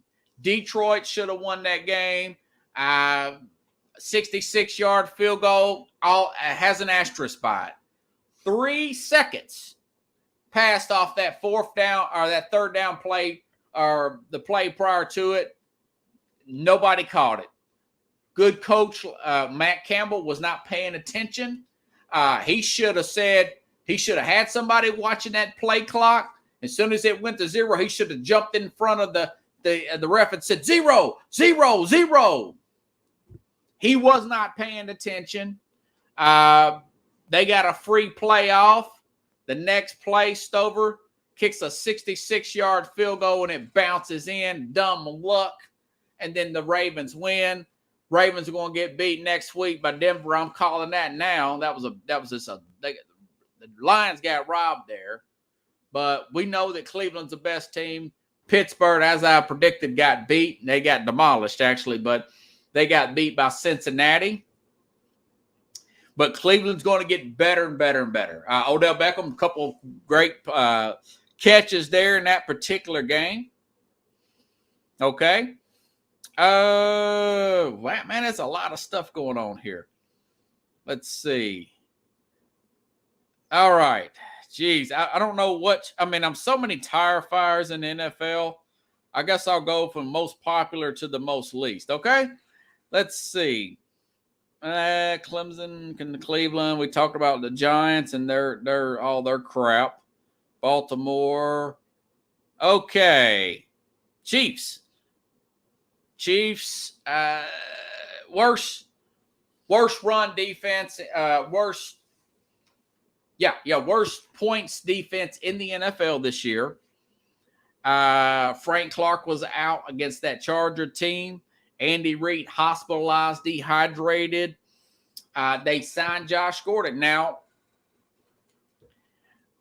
66-yard field goal has an asterisk by it. 3 seconds passed off that fourth down or that third down play or the play prior to it. Nobody caught it. Good coach Matt Campbell was not paying attention. He should have had somebody watching that play clock. As soon as it went to 0, he should have jumped in front of the ref and said 0, 0, 0. He was not paying attention. They got a free playoff. The next play, Stover kicks a 66-yard field goal and it bounces in. Dumb luck. And then the Ravens win. Ravens are going to get beat next week by Denver. I'm calling that now. The Lions got robbed there. But we know that Cleveland's the best team. Pittsburgh, as I predicted, got beat. They got demolished, actually, but they got beat by Cincinnati. But Cleveland's going to get better and better and better. Odell Beckham, a couple of great catches there in that particular game. Okay. Wow, man, there's a lot of stuff going on here. Let's see. All right. Jeez, I don't know what. I mean, I'm so many tire fires in the NFL. I guess I'll go from most popular to the most least. Okay. Let's see. Clemson, Cleveland. We talked about the Giants and their all their crap. Baltimore. Okay. Chiefs. Worst run defense. Worst points defense in the NFL this year. Frank Clark was out against that Charger team. Andy Reid hospitalized, dehydrated. They signed Josh Gordon. Now,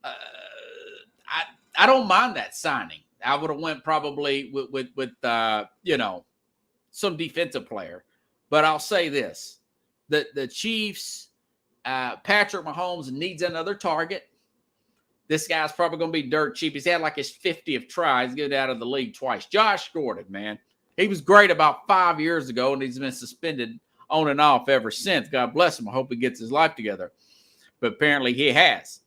I don't mind that signing. I would have went probably with some defensive player. But I'll say this. The Chiefs, Patrick Mahomes needs another target. This guy's probably going to be dirt cheap. He's had like his 50th try. He's get out of the league twice. Josh Gordon, man. He was great about 5 years ago, and he's been suspended on and off ever since. God bless him. I hope he gets his life together. But apparently he has.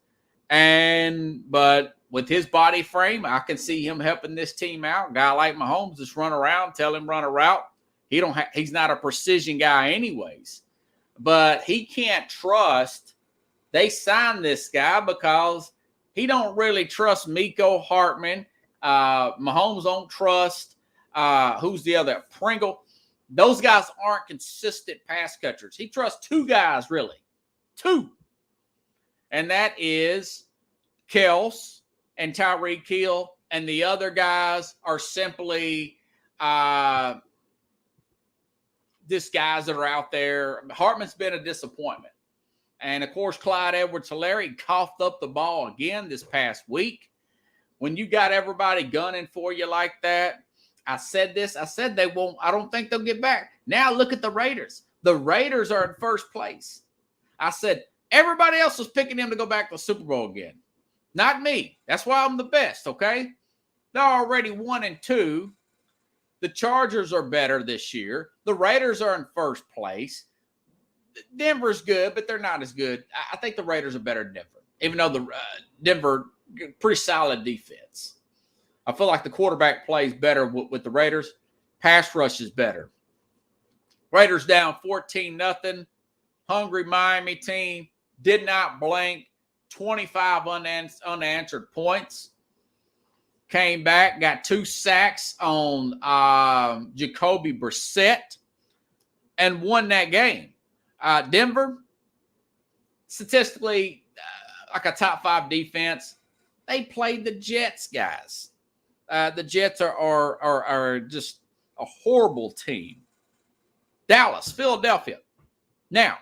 But with his body frame, I can see him helping this team out. A guy like Mahomes, just run around, tell him run a route. He's not a precision guy anyways. But he can't trust. They signed this guy because he don't really trust Miko Hartman. Mahomes don't trust. Who's the other? Pringle. Those guys aren't consistent pass catchers. He trusts two guys, really. Two. And that is Kels and Tyreek Hill. And the other guys are simply just guys that are out there. Hartman's been a disappointment. And, of course, Clyde Edwards-Helaire coughed up the ball again this past week. When you got everybody gunning for you like that, I said this. I said they won't. I don't think they'll get back. Now look at the Raiders. The Raiders are in first place. I said everybody else was picking them to go back to the Super Bowl again. Not me. That's why I'm the best, okay? They're already 1-2. The Chargers are better this year. The Raiders are in first place. Denver's good, but they're not as good. I think the Raiders are better than Denver, even though the Denver pretty solid defense. I feel like the quarterback plays better with the Raiders. Pass rush is better. Raiders down 14-0. Hungry Miami team. Did not blink. 25 unanswered points. Came back, got 2 sacks on Jacoby Brissett, and won that game. Denver, statistically, like a top 5 defense. They played the Jets, guys. The Jets are just a horrible team. Dallas, Philadelphia. Now,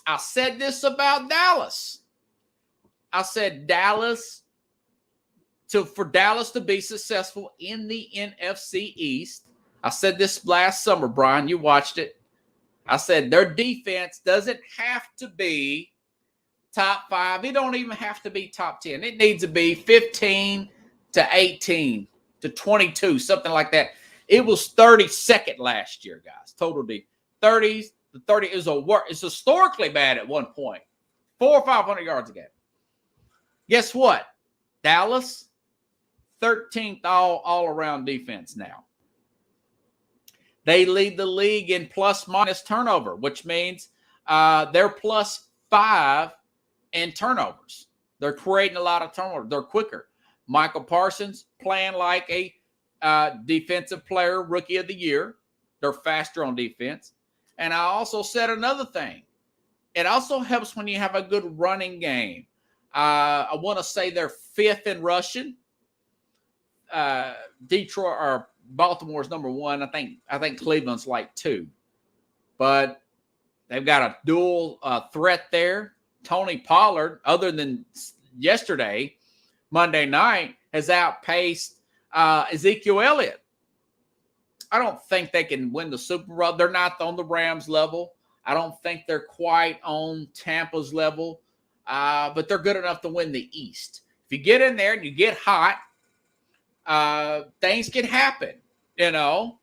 I said this about Dallas. I said for Dallas to be successful in the NFC East. I said this last summer, Brian. You watched it. I said their defense doesn't have to be top 5. It don't even have to be top 10. It needs to be 15 to 18 to 22, something like that. It was 32nd last year, guys. Total D. 30s to 30 is it's historically bad at one point. 400 or 500 yards a game. Guess what? Dallas, 13th all-around defense now. They lead the league in plus-minus turnover, which means they're +5 in turnovers. They're creating a lot of turnover. They're quicker. Michael Parsons playing like a defensive player, rookie of the year. They're faster on defense. And I also said another thing. It also helps when you have a good running game. I want to say they're 5th in rushing. Detroit or Baltimore's number 1. I think Cleveland's like 2. But they've got a dual threat there. Tony Pollard, other than yesterday, Monday night, has outpaced Ezekiel Elliott. I don't think they can win the Super Bowl. They're not on the Rams level. I don't think they're quite on Tampa's level, but they're good enough to win the East. If you get in there and you get hot, things can happen, you know.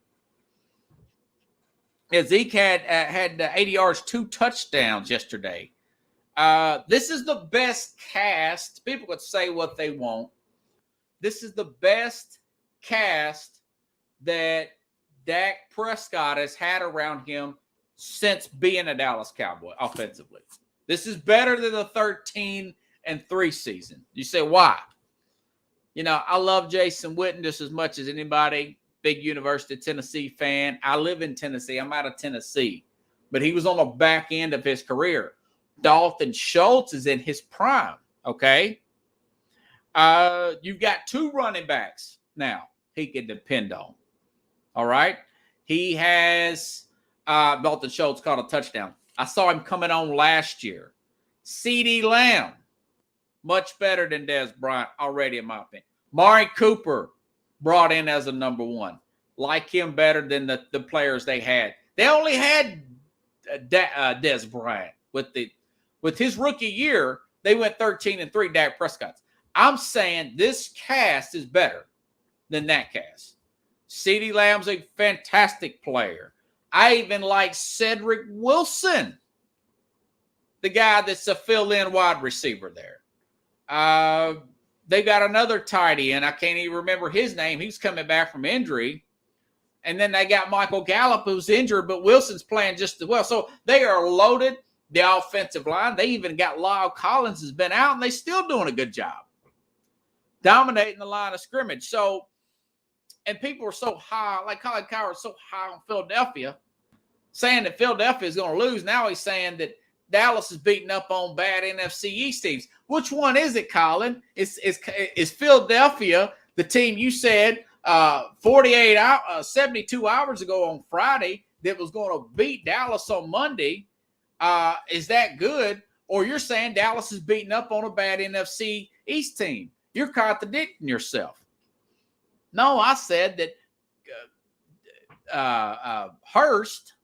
Zeke had 80 yards, 2 touchdowns yesterday. This is the best cast. People could say what they want. This is the best cast that Dak Prescott has had around him since being a Dallas Cowboy offensively. This is better than the 13-3 season. You say, why? You know, I love Jason Witten just as much as anybody. Big University of Tennessee fan. I live in Tennessee. I'm out of Tennessee. But he was on the back end of his career. Dalton Schultz is in his prime, okay? You've got 2 running backs now he can depend on. All right? He has Dalton Schultz caught a touchdown. I saw him coming on last year. CeeDee Lamb, much better than Dez Bryant already, in my opinion. Mari Cooper brought in as a number 1. Like him better than the players they had. They only had Dez Bryant. With his rookie year, they went 13-3, Dak Prescott's. I'm saying this cast is better than that cast. CeeDee Lamb's a fantastic player. I even like Cedric Wilson, the guy that's a fill-in wide receiver there. They got another tight end. I can't even remember his name. He's coming back from injury. And then they got Michael Gallup, who's injured, but Wilson's playing just as well. So they are loaded, the offensive line. They even got Lyle Collins has been out, and they're still doing a good job dominating the line of scrimmage. So, and people are so high, like Colin Cowherd, so high on Philadelphia, saying that Philadelphia is going to lose. Now he's saying that Dallas is beating up on bad NFC East teams. Which one is it, Colin? Is Philadelphia the team you said 72 hours ago on Friday that was going to beat Dallas on Monday? Is that good? Or you're saying Dallas is beating up on a bad NFC East team? You're contradicting yourself. No, I said that Hurst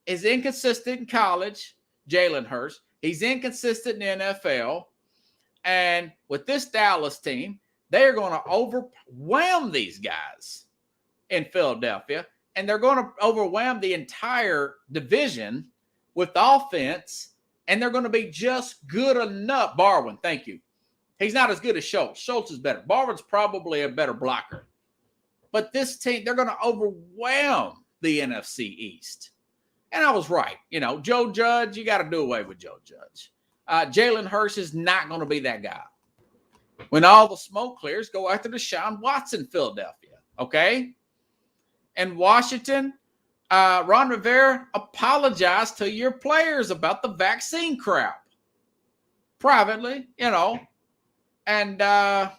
is inconsistent in college, Jalen Hurst. He's inconsistent in the NFL. And with this Dallas team, they're going to overwhelm these guys in Philadelphia. And they're going to overwhelm the entire division with offense. And they're going to be just good enough. Barwin, thank you. He's not as good as Schultz. Schultz is better. Barwin's probably a better blocker. But this team, they're going to overwhelm the NFC East. And I was right. You know, Joe Judge, you got to do away with Joe Judge. Jalen Hurts is not going to be that guy. When all the smoke clears, go after Deshaun Watson, Philadelphia. Okay? And Washington, Ron Rivera, apologize to your players about the vaccine crap. Privately, you know. And, Taylor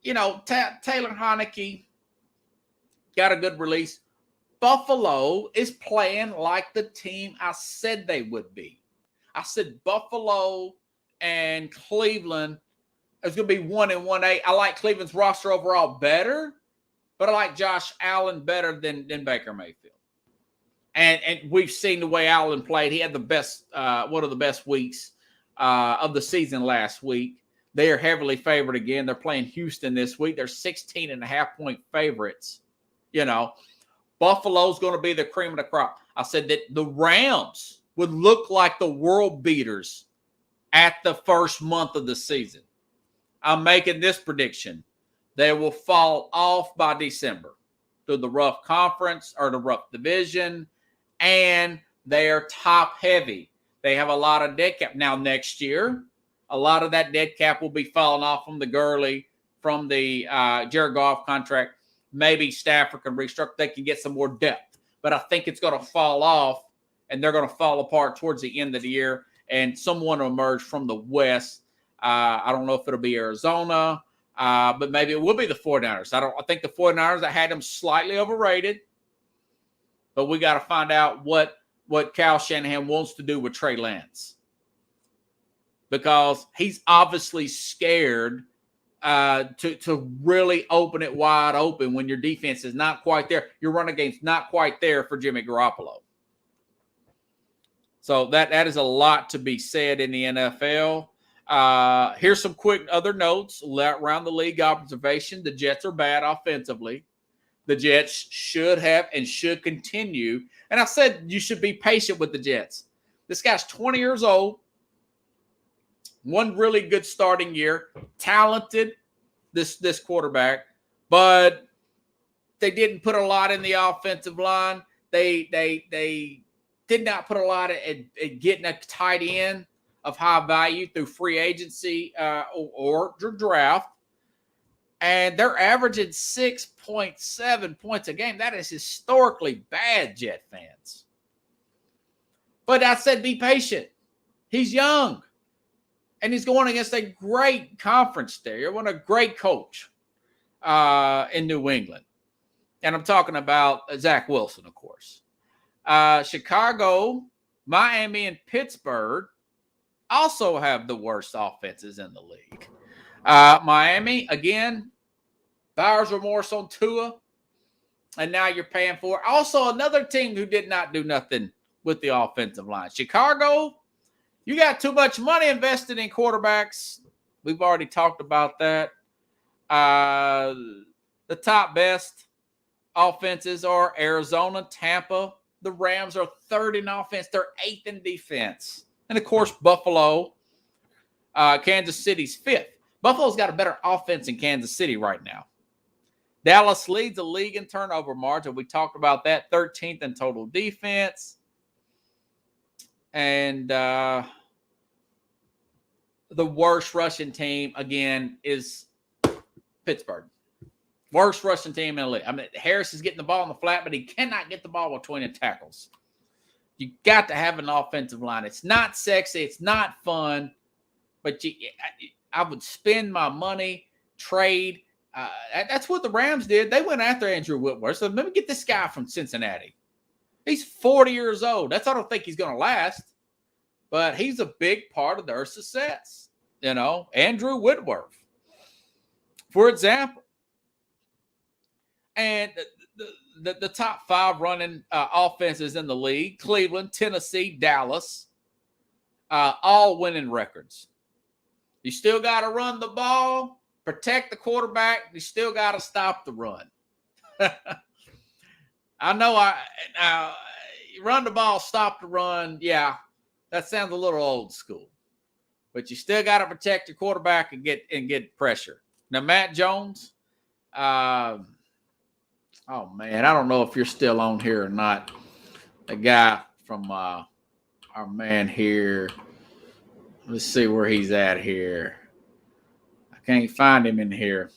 Heinicke got a good release. Buffalo is playing like the team I said they would be. I said Buffalo and Cleveland is going to be 1-1-8. I like Cleveland's roster overall better, but I like Josh Allen better than Baker Mayfield. And we've seen the way Allen played. He had the best, one of the best weeks of the season last week. They are heavily favored again. They're playing Houston this week. They're 16.5-point favorites. You know, Buffalo's going to be the cream of the crop. I said that the Rams would look like the world beaters at the first month of the season. I'm making this prediction. They will fall off by December through the rough conference or the rough division, and they are top heavy. They have a lot of dead cap. Now, next year, a lot of that dead cap will be falling off from the Gurley, from the Jared Goff contract. Maybe Stafford can restructure. They can get some more depth. But I think it's going to fall off, and they're going to fall apart towards the end of the year, and someone will emerge from the West. I don't know if it'll be Arizona, but maybe it will be the 49ers. I think the 49ers, I had them slightly overrated, but we got to find out what Kyle Shanahan wants to do with Trey Lance, because he's obviously scared to really open it wide open when your defense is not quite there. Your running game's not quite there for Jimmy Garoppolo. So that is a lot to be said in the NFL. Here's some quick other notes around the league observation. The Jets are bad offensively. The Jets should have and should continue. And I said you should be patient with the Jets. This guy's 20 years old. One really good starting year. Talented, this quarterback. But they didn't put a lot in the offensive line. They did not put a lot at getting a tight end of high value through free agency or draft. And they're averaging 6.7 points a game. That is historically bad, Jet fans. But I said be patient. He's young. And he's going against a great conference there. You're a great coach in New England. And I'm talking about Zach Wilson, of course. Chicago, Miami, and Pittsburgh also have the worst offenses in the league. Miami, again, buyer's remorse on Tua, and now you're paying for it. Also, another team who did not do nothing with the offensive line. Chicago, you got too much money invested in quarterbacks. We've already talked about that. The top best offenses are Arizona, Tampa. The Rams are third in offense. They're eighth in defense. And, of course, Buffalo, Kansas City's fifth. Buffalo's got a better offense than Kansas City right now. Dallas leads the league in turnover margin. We talked about that. 13th in total defense. And the worst rushing team, again, is Pittsburgh. Worst rushing team in the league. I mean, Harris is getting the ball in the flat, but he cannot get the ball between the tackles. You got to have an offensive line. It's not sexy. It's not fun. But I would spend my money, trade. That's what the Rams did. They went after Andrew Whitworth. So let me get this guy from Cincinnati. He's 40 years old. I don't think he's going to last. But he's a big part of their success. You know, Andrew Whitworth, for example. And the top five running offenses in the league, Cleveland, Tennessee, Dallas, all winning records. You still got to run the ball, protect the quarterback. You still got to stop the run. I know run the ball, stop the run. Yeah, that sounds a little old school. But you still got to protect your quarterback and get pressure. Now, Matt Jones, oh, man, I don't know if you're still on here or not. The guy from our man here. Let's see where he's at here. I can't find him in here.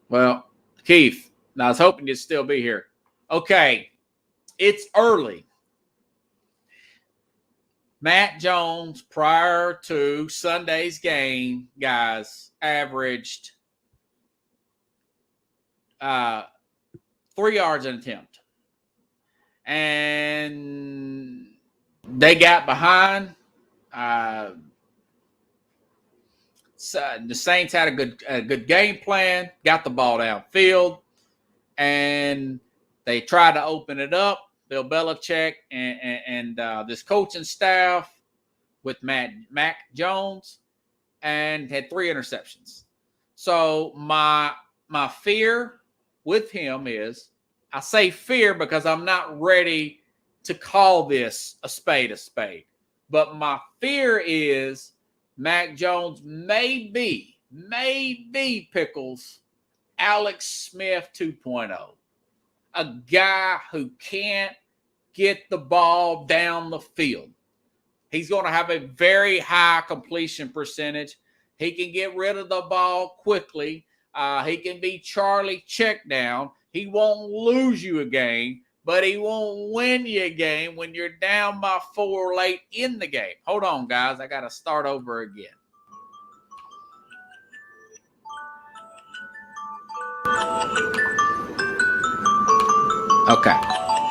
Well, Keith, I was hoping you'd still be here. Okay, it's early. Matt Jones, prior to Sunday's game, guys, averaged 3 yards an attempt. And they got behind. So the Saints had a good game plan, got the ball downfield, and they tried to open it up. Bill Belichick and this coaching staff with Mac Jones, and had 3 interceptions. So my fear with him is, I say fear because I'm not ready to call this a spade. But my fear is Mac Jones may be Pickles, Alex Smith 2.0. A guy who can't get the ball down the field. He's going to have a very high completion percentage. He can get rid of the ball quickly. He can be Charlie check down. He won't lose you a game, but he won't win you a game when you're down by 4 late in the game. Hold on, guys. I got to start over again. Okay.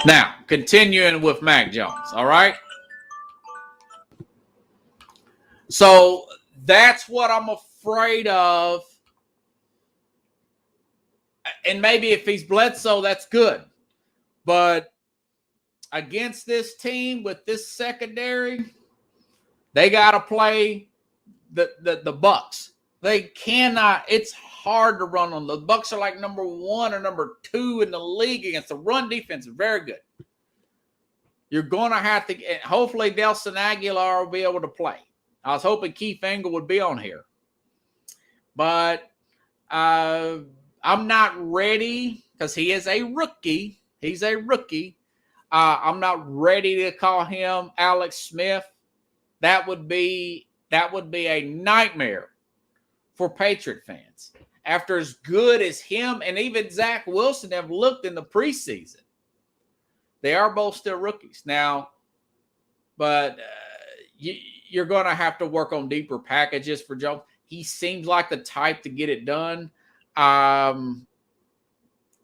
Now, continuing with Mac Jones, all right? So that's what I'm afraid of, and maybe if he's Bledsoe, that's good. But against this team with this secondary, they got to play the Bucks. They cannot. It's hard to run on. The Bucks are like number 1 or number 2 in the league against the run defense. Very good. You're going to have to. Hopefully, Nelson Aguilar will be able to play. I was hoping Keith Engle would be on here, but I'm not ready because he is a rookie. He's a rookie. I'm not ready to call him Alex Smith. That would be a nightmare for Patriot fans. After as good as him and even Zach Wilson have looked in the preseason, they are both still rookies now. But you're going to have to work on deeper packages for Jones. He seems like the type to get it done.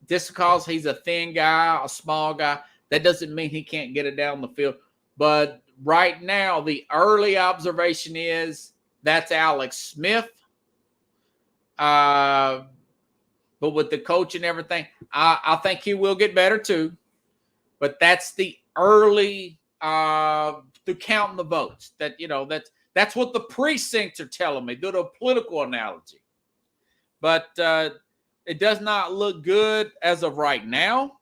Just because he's a thin guy, a small guy, that doesn't mean he can't get it down the field. But right now, the early observation is that's Alex Smith. But with the coach and everything, I think he will get better too. But that's the early through counting the votes. That's what the precincts are telling me. Do the political analogy. But it does not look good as of right now.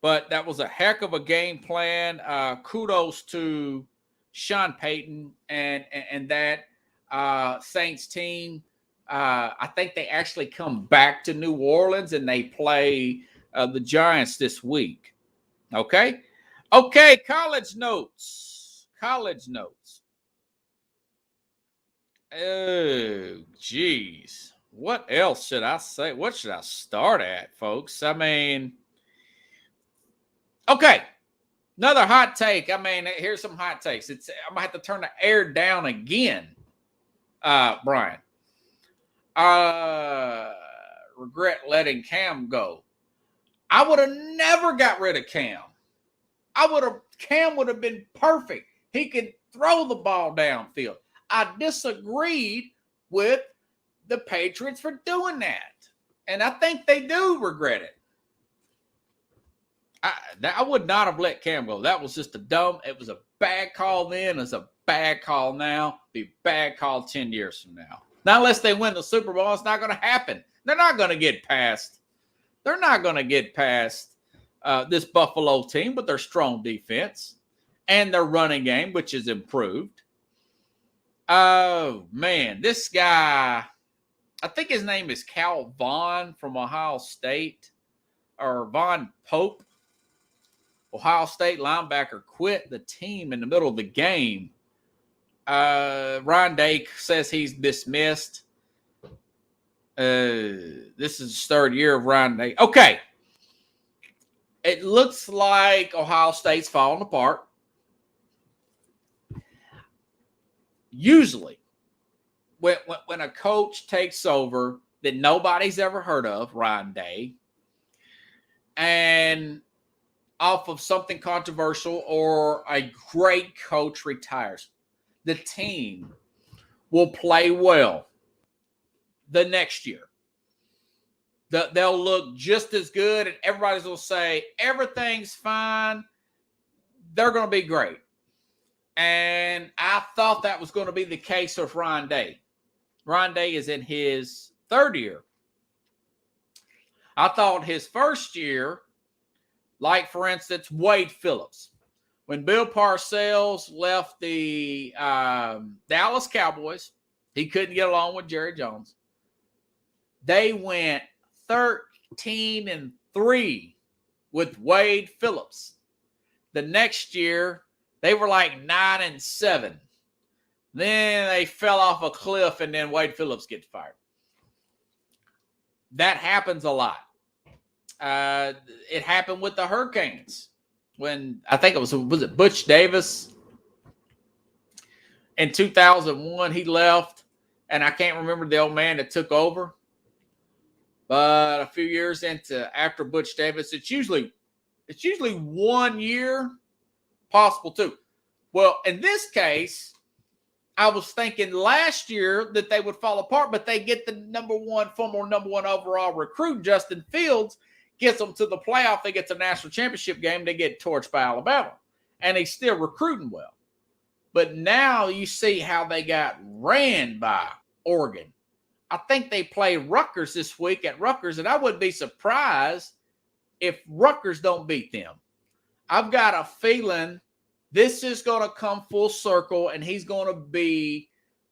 But that was a heck of a game plan. Kudos to Sean Payton and that Saints team. I think they actually come back to New Orleans and they play the Giants this week. Okay, college notes. Oh, geez. What else should I say? What should I start at, folks? I mean, okay. Another hot take. I mean, here's some hot takes. I'm going to have to turn the air down again, Brian. Regret letting Cam go. I would have never got rid of Cam. Cam would have been perfect. He could throw the ball downfield. I disagreed with the Patriots for doing that. And I think they do regret it. I would not have let Cam go. That was just it was a bad call then. It's a bad call now. Be a bad call 10 years from now. Not unless they win the Super Bowl, it's not going to happen. They're not going to get past. They're not going to get past this Buffalo team with their strong defense and their running game, which is improved. Oh, man. This guy, I think his name is Cal Vaughn from Ohio State, or Von Pope. Ohio State linebacker quit the team in the middle of the game. Ryan Day says he's dismissed. This is his third year of Ryan Day. Okay. It looks like Ohio State's falling apart. Usually, when a coach takes over that nobody's ever heard of, Ryan Day, and off of something controversial or a great coach retires, the team will play well the next year. They'll look just as good, and everybody's going to say everything's fine. They're going to be great. And I thought that was going to be the case with Ryan Day. Ryan Day is in his third year. I thought his first year, like, for instance, Wade Phillips. When Bill Parcells left the Dallas Cowboys, he couldn't get along with Jerry Jones. They went 13-3 with Wade Phillips. The next year, they were like 9-7. Then they fell off a cliff, and then Wade Phillips gets fired. That happens a lot. It happened with the Hurricanes when I think was it Butch Davis in 2001. He left, and I can't remember the old man that took over. But a few years after Butch Davis, it's usually 1 year, possible two. Well, in this case, I was thinking last year that they would fall apart, but they get the former number one overall recruit, Justin Fields, gets them to the playoff. They get to the national championship game. They get torched by Alabama, and he's still recruiting well. But now you see how they got ran by Oregon. I think they play Rutgers this week at Rutgers, and I wouldn't be surprised if Rutgers don't beat them. I've got a feeling this is going to come full circle, and he's going to be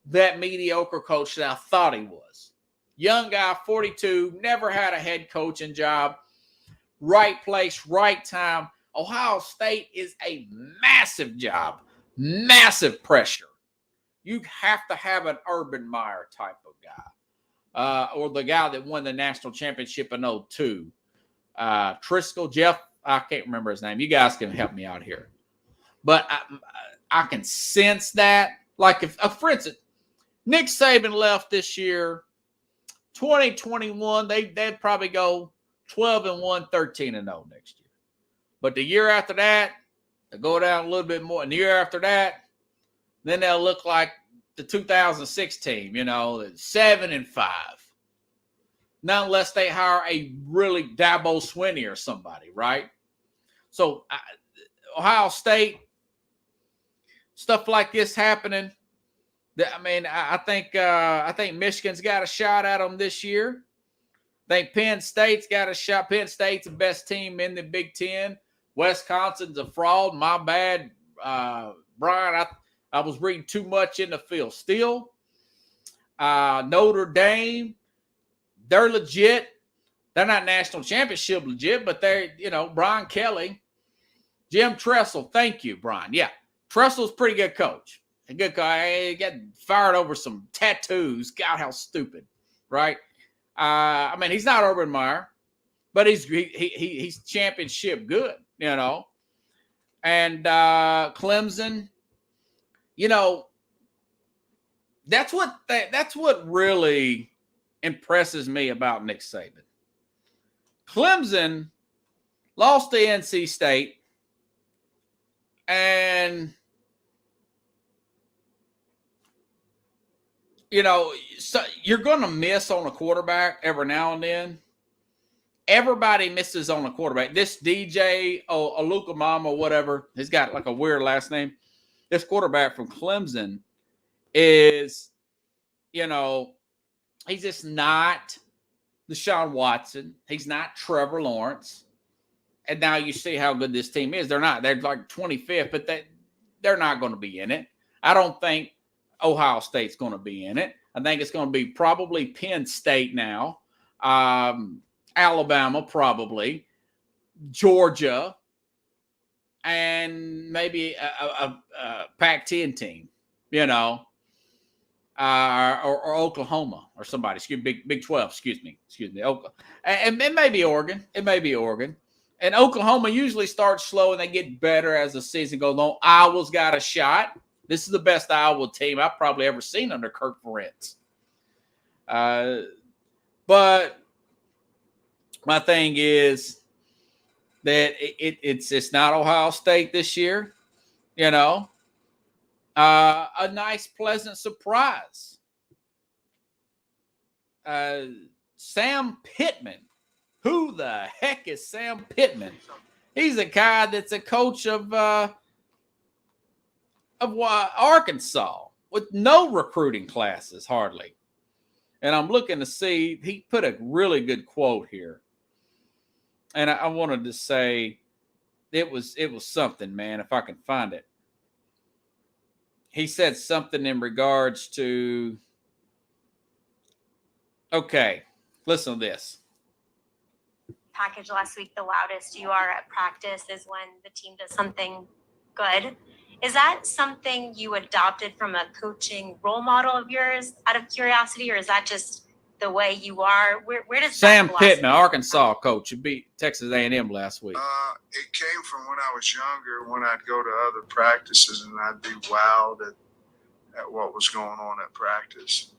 that mediocre coach that I thought he was. Young guy, 42, never had a head coaching job. Right place, right time. Ohio State is a massive job, massive pressure. You have to have an Urban Meyer type of guy, or the guy that won the national championship in 2002. Triskel, Jeff, I can't remember his name. You guys can help me out here. But I can sense that. Like, if for instance, Nick Saban left this year, 2021, they'd probably go 12-1, 13-0 next year. But the year after that, they'll go down a little bit more. And the year after that, then they'll look like the 2006 team, 7-5. Not unless they hire a really Dabo Swinney or somebody, right? So Ohio State, stuff like this happening. I think Michigan's got a shot at them this year. I think Penn State's got a shot. Penn State's the best team in the Big Ten. Wisconsin's a fraud. My bad, Brian. I was reading too much in the field. Still, Notre Dame, they're legit. They're not national championship legit, but they're, Brian Kelly, Jim Tressel. Thank you, Brian. Yeah, Tressel's a pretty good coach. A good guy. He got fired over some tattoos. God, how stupid, right? He's not Urban Meyer, but he's championship good, And Clemson, that's what really impresses me about Nick Saban. Clemson lost to NC State, and so you're going to miss on a quarterback every now and then. Everybody misses on a quarterback. This DJ Alukamama or whatever, he's got like a weird last name. This quarterback from Clemson is, he's just not Deshaun Watson. He's not Trevor Lawrence. And now you see how good this team is. They're like 25th, but they're not going to be in it. I don't think Ohio State's going to be in it. I think it's going to be probably Penn State now. Alabama, probably. Georgia. And maybe a Pac-10 team, or Oklahoma or somebody. Excuse me, Big 12. Excuse me. Oklahoma. And it may be Oregon. And Oklahoma usually starts slow and they get better as the season goes on. Iowa's got a shot. This is the best Iowa team I've probably ever seen under Kirk Ferentz. But my thing is that it's not Ohio State this year, a nice, pleasant surprise. Sam Pittman. Who the heck is Sam Pittman? He's a guy that's a coach of Arkansas with no recruiting classes hardly. And I'm looking to see, he put a really good quote here. And I wanted to say it was something, man, if I can find it. He said something in regards to, okay, listen to this. Package last week, the loudest you are at practice is when the team does something good. Is that something you adopted from a coaching role model of yours out of curiosity, or is that just the way you are? Where does Sam Pittman, Arkansas coach, who beat Texas A&M last week? It came from when I was younger, when I'd go to other practices and I'd be wowed at what was going on at practice.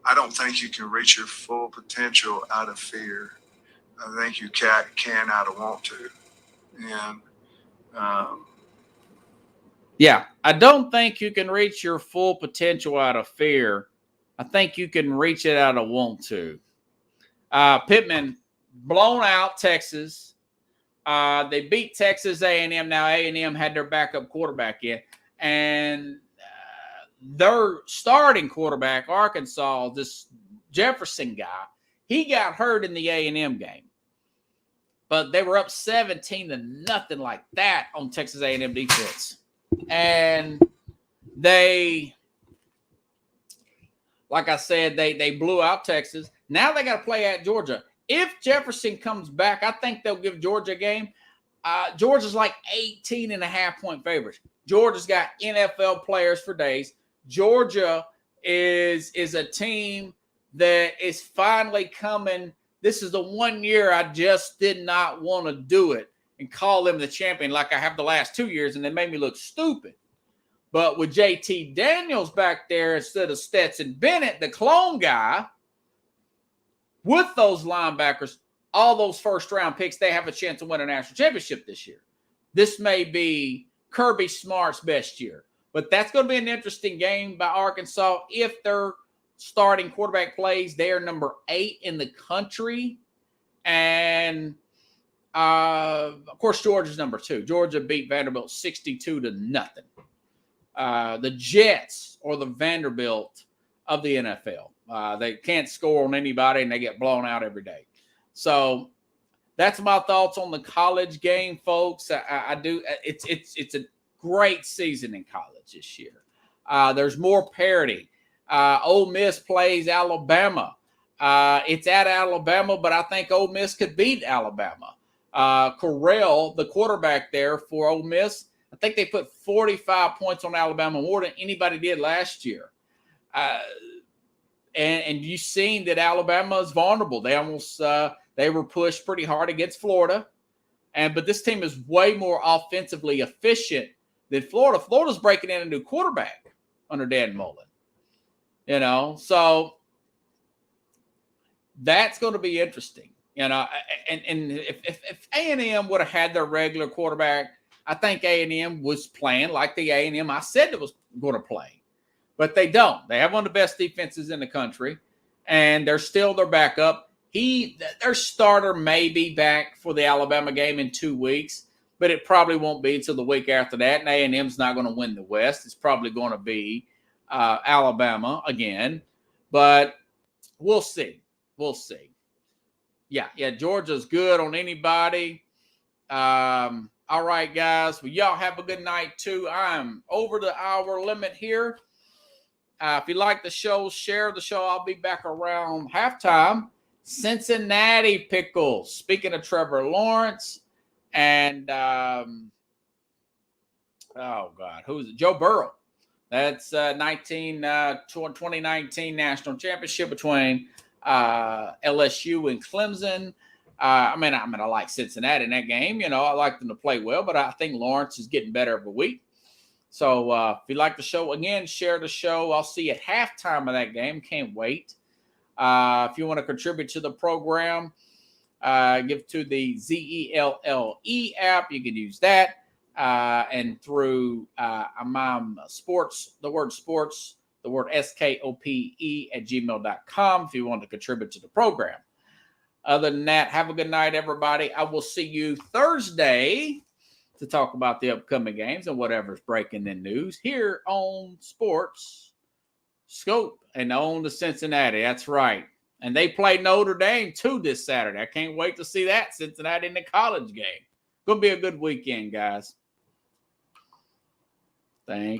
I don't think you can reach your full potential out of fear. I think you can out of want to. And Yeah, I don't think you can reach your full potential out of fear. I think you can reach it out of want to. Pittman blown out Texas. They beat Texas A&M. Now A&M had their backup quarterback in, and their starting quarterback, Arkansas, this Jefferson guy, he got hurt in the A&M game. But they were up 17-0 like that on Texas A&M defense. And they, like I said, they blew out Texas. Now they got to play at Georgia. If Jefferson comes back, I think they'll give Georgia a game. Georgia's like 18.5-point favorites. Georgia's got NFL players for days. Georgia is a team that is finally coming. This is the one year I just did not want to do it and call them the champion like I have the last 2 years, and they made me look stupid. But with JT Daniels back there instead of Stetson Bennett, the clone guy, with those linebackers, all those first-round picks, they have a chance to win a national championship this year. This may be Kirby Smart's best year. But that's going to be an interesting game by Arkansas. If their starting quarterback plays, they are number 8 in the country. And, of course, Georgia's number 2. Georgia beat Vanderbilt 62-0. The Jets or the Vanderbilt of the NFL. They can't score on anybody, and they get blown out every day. So that's my thoughts on the college game, folks. I do. It's a great season in college this year. There's more parity. Ole Miss plays Alabama. It's at Alabama, but I think Ole Miss could beat Alabama. Corral, the quarterback there for Ole Miss, I think they put 45 points on Alabama, more than anybody did last year. And you've seen that Alabama is vulnerable. They almost they were pushed pretty hard against Florida, but this team is way more offensively efficient than Florida. Florida's breaking in a new quarterback under Dan Mullen. You know, so that's going to be interesting. You know, and if A&M would have had their regular quarterback, I think A&M was playing like the A&M I said it was going to play. But they don't. They have one of the best defenses in the country, and they're still their backup. Their starter may be back for the Alabama game in 2 weeks, but it probably won't be until the week after that, and A&M's not going to win the West. It's probably going to be Alabama again, but we'll see. We'll see. Yeah, Georgia's good on anybody. All right, guys. Well, y'all have a good night, too. I'm over the hour limit here. If you like the show, share the show. I'll be back around halftime. Cincinnati Pickles. Speaking of Trevor Lawrence and, who's it? Joe Burrow. That's 2019 national championship between LSU and Clemson. I like Cincinnati in that game. You know, I like them to play well, but I think Lawrence is getting better every week. So if you like the show, again, share the show. I'll see you at halftime of that game. Can't wait. If you want to contribute to the program, give to the ZELLE app. You can use that. And through sports, the word sports, the word SKOPE at gmail.com if you want to contribute to the program. Other than that, have a good night, everybody. I will see you Thursday to talk about the upcoming games and whatever's breaking in news here on Sports Scope and on the Cincinnati. That's right. And they play Notre Dame, too, this Saturday. I can't wait to see that, Cincinnati in the college game. Going to be a good weekend, guys. Thank you.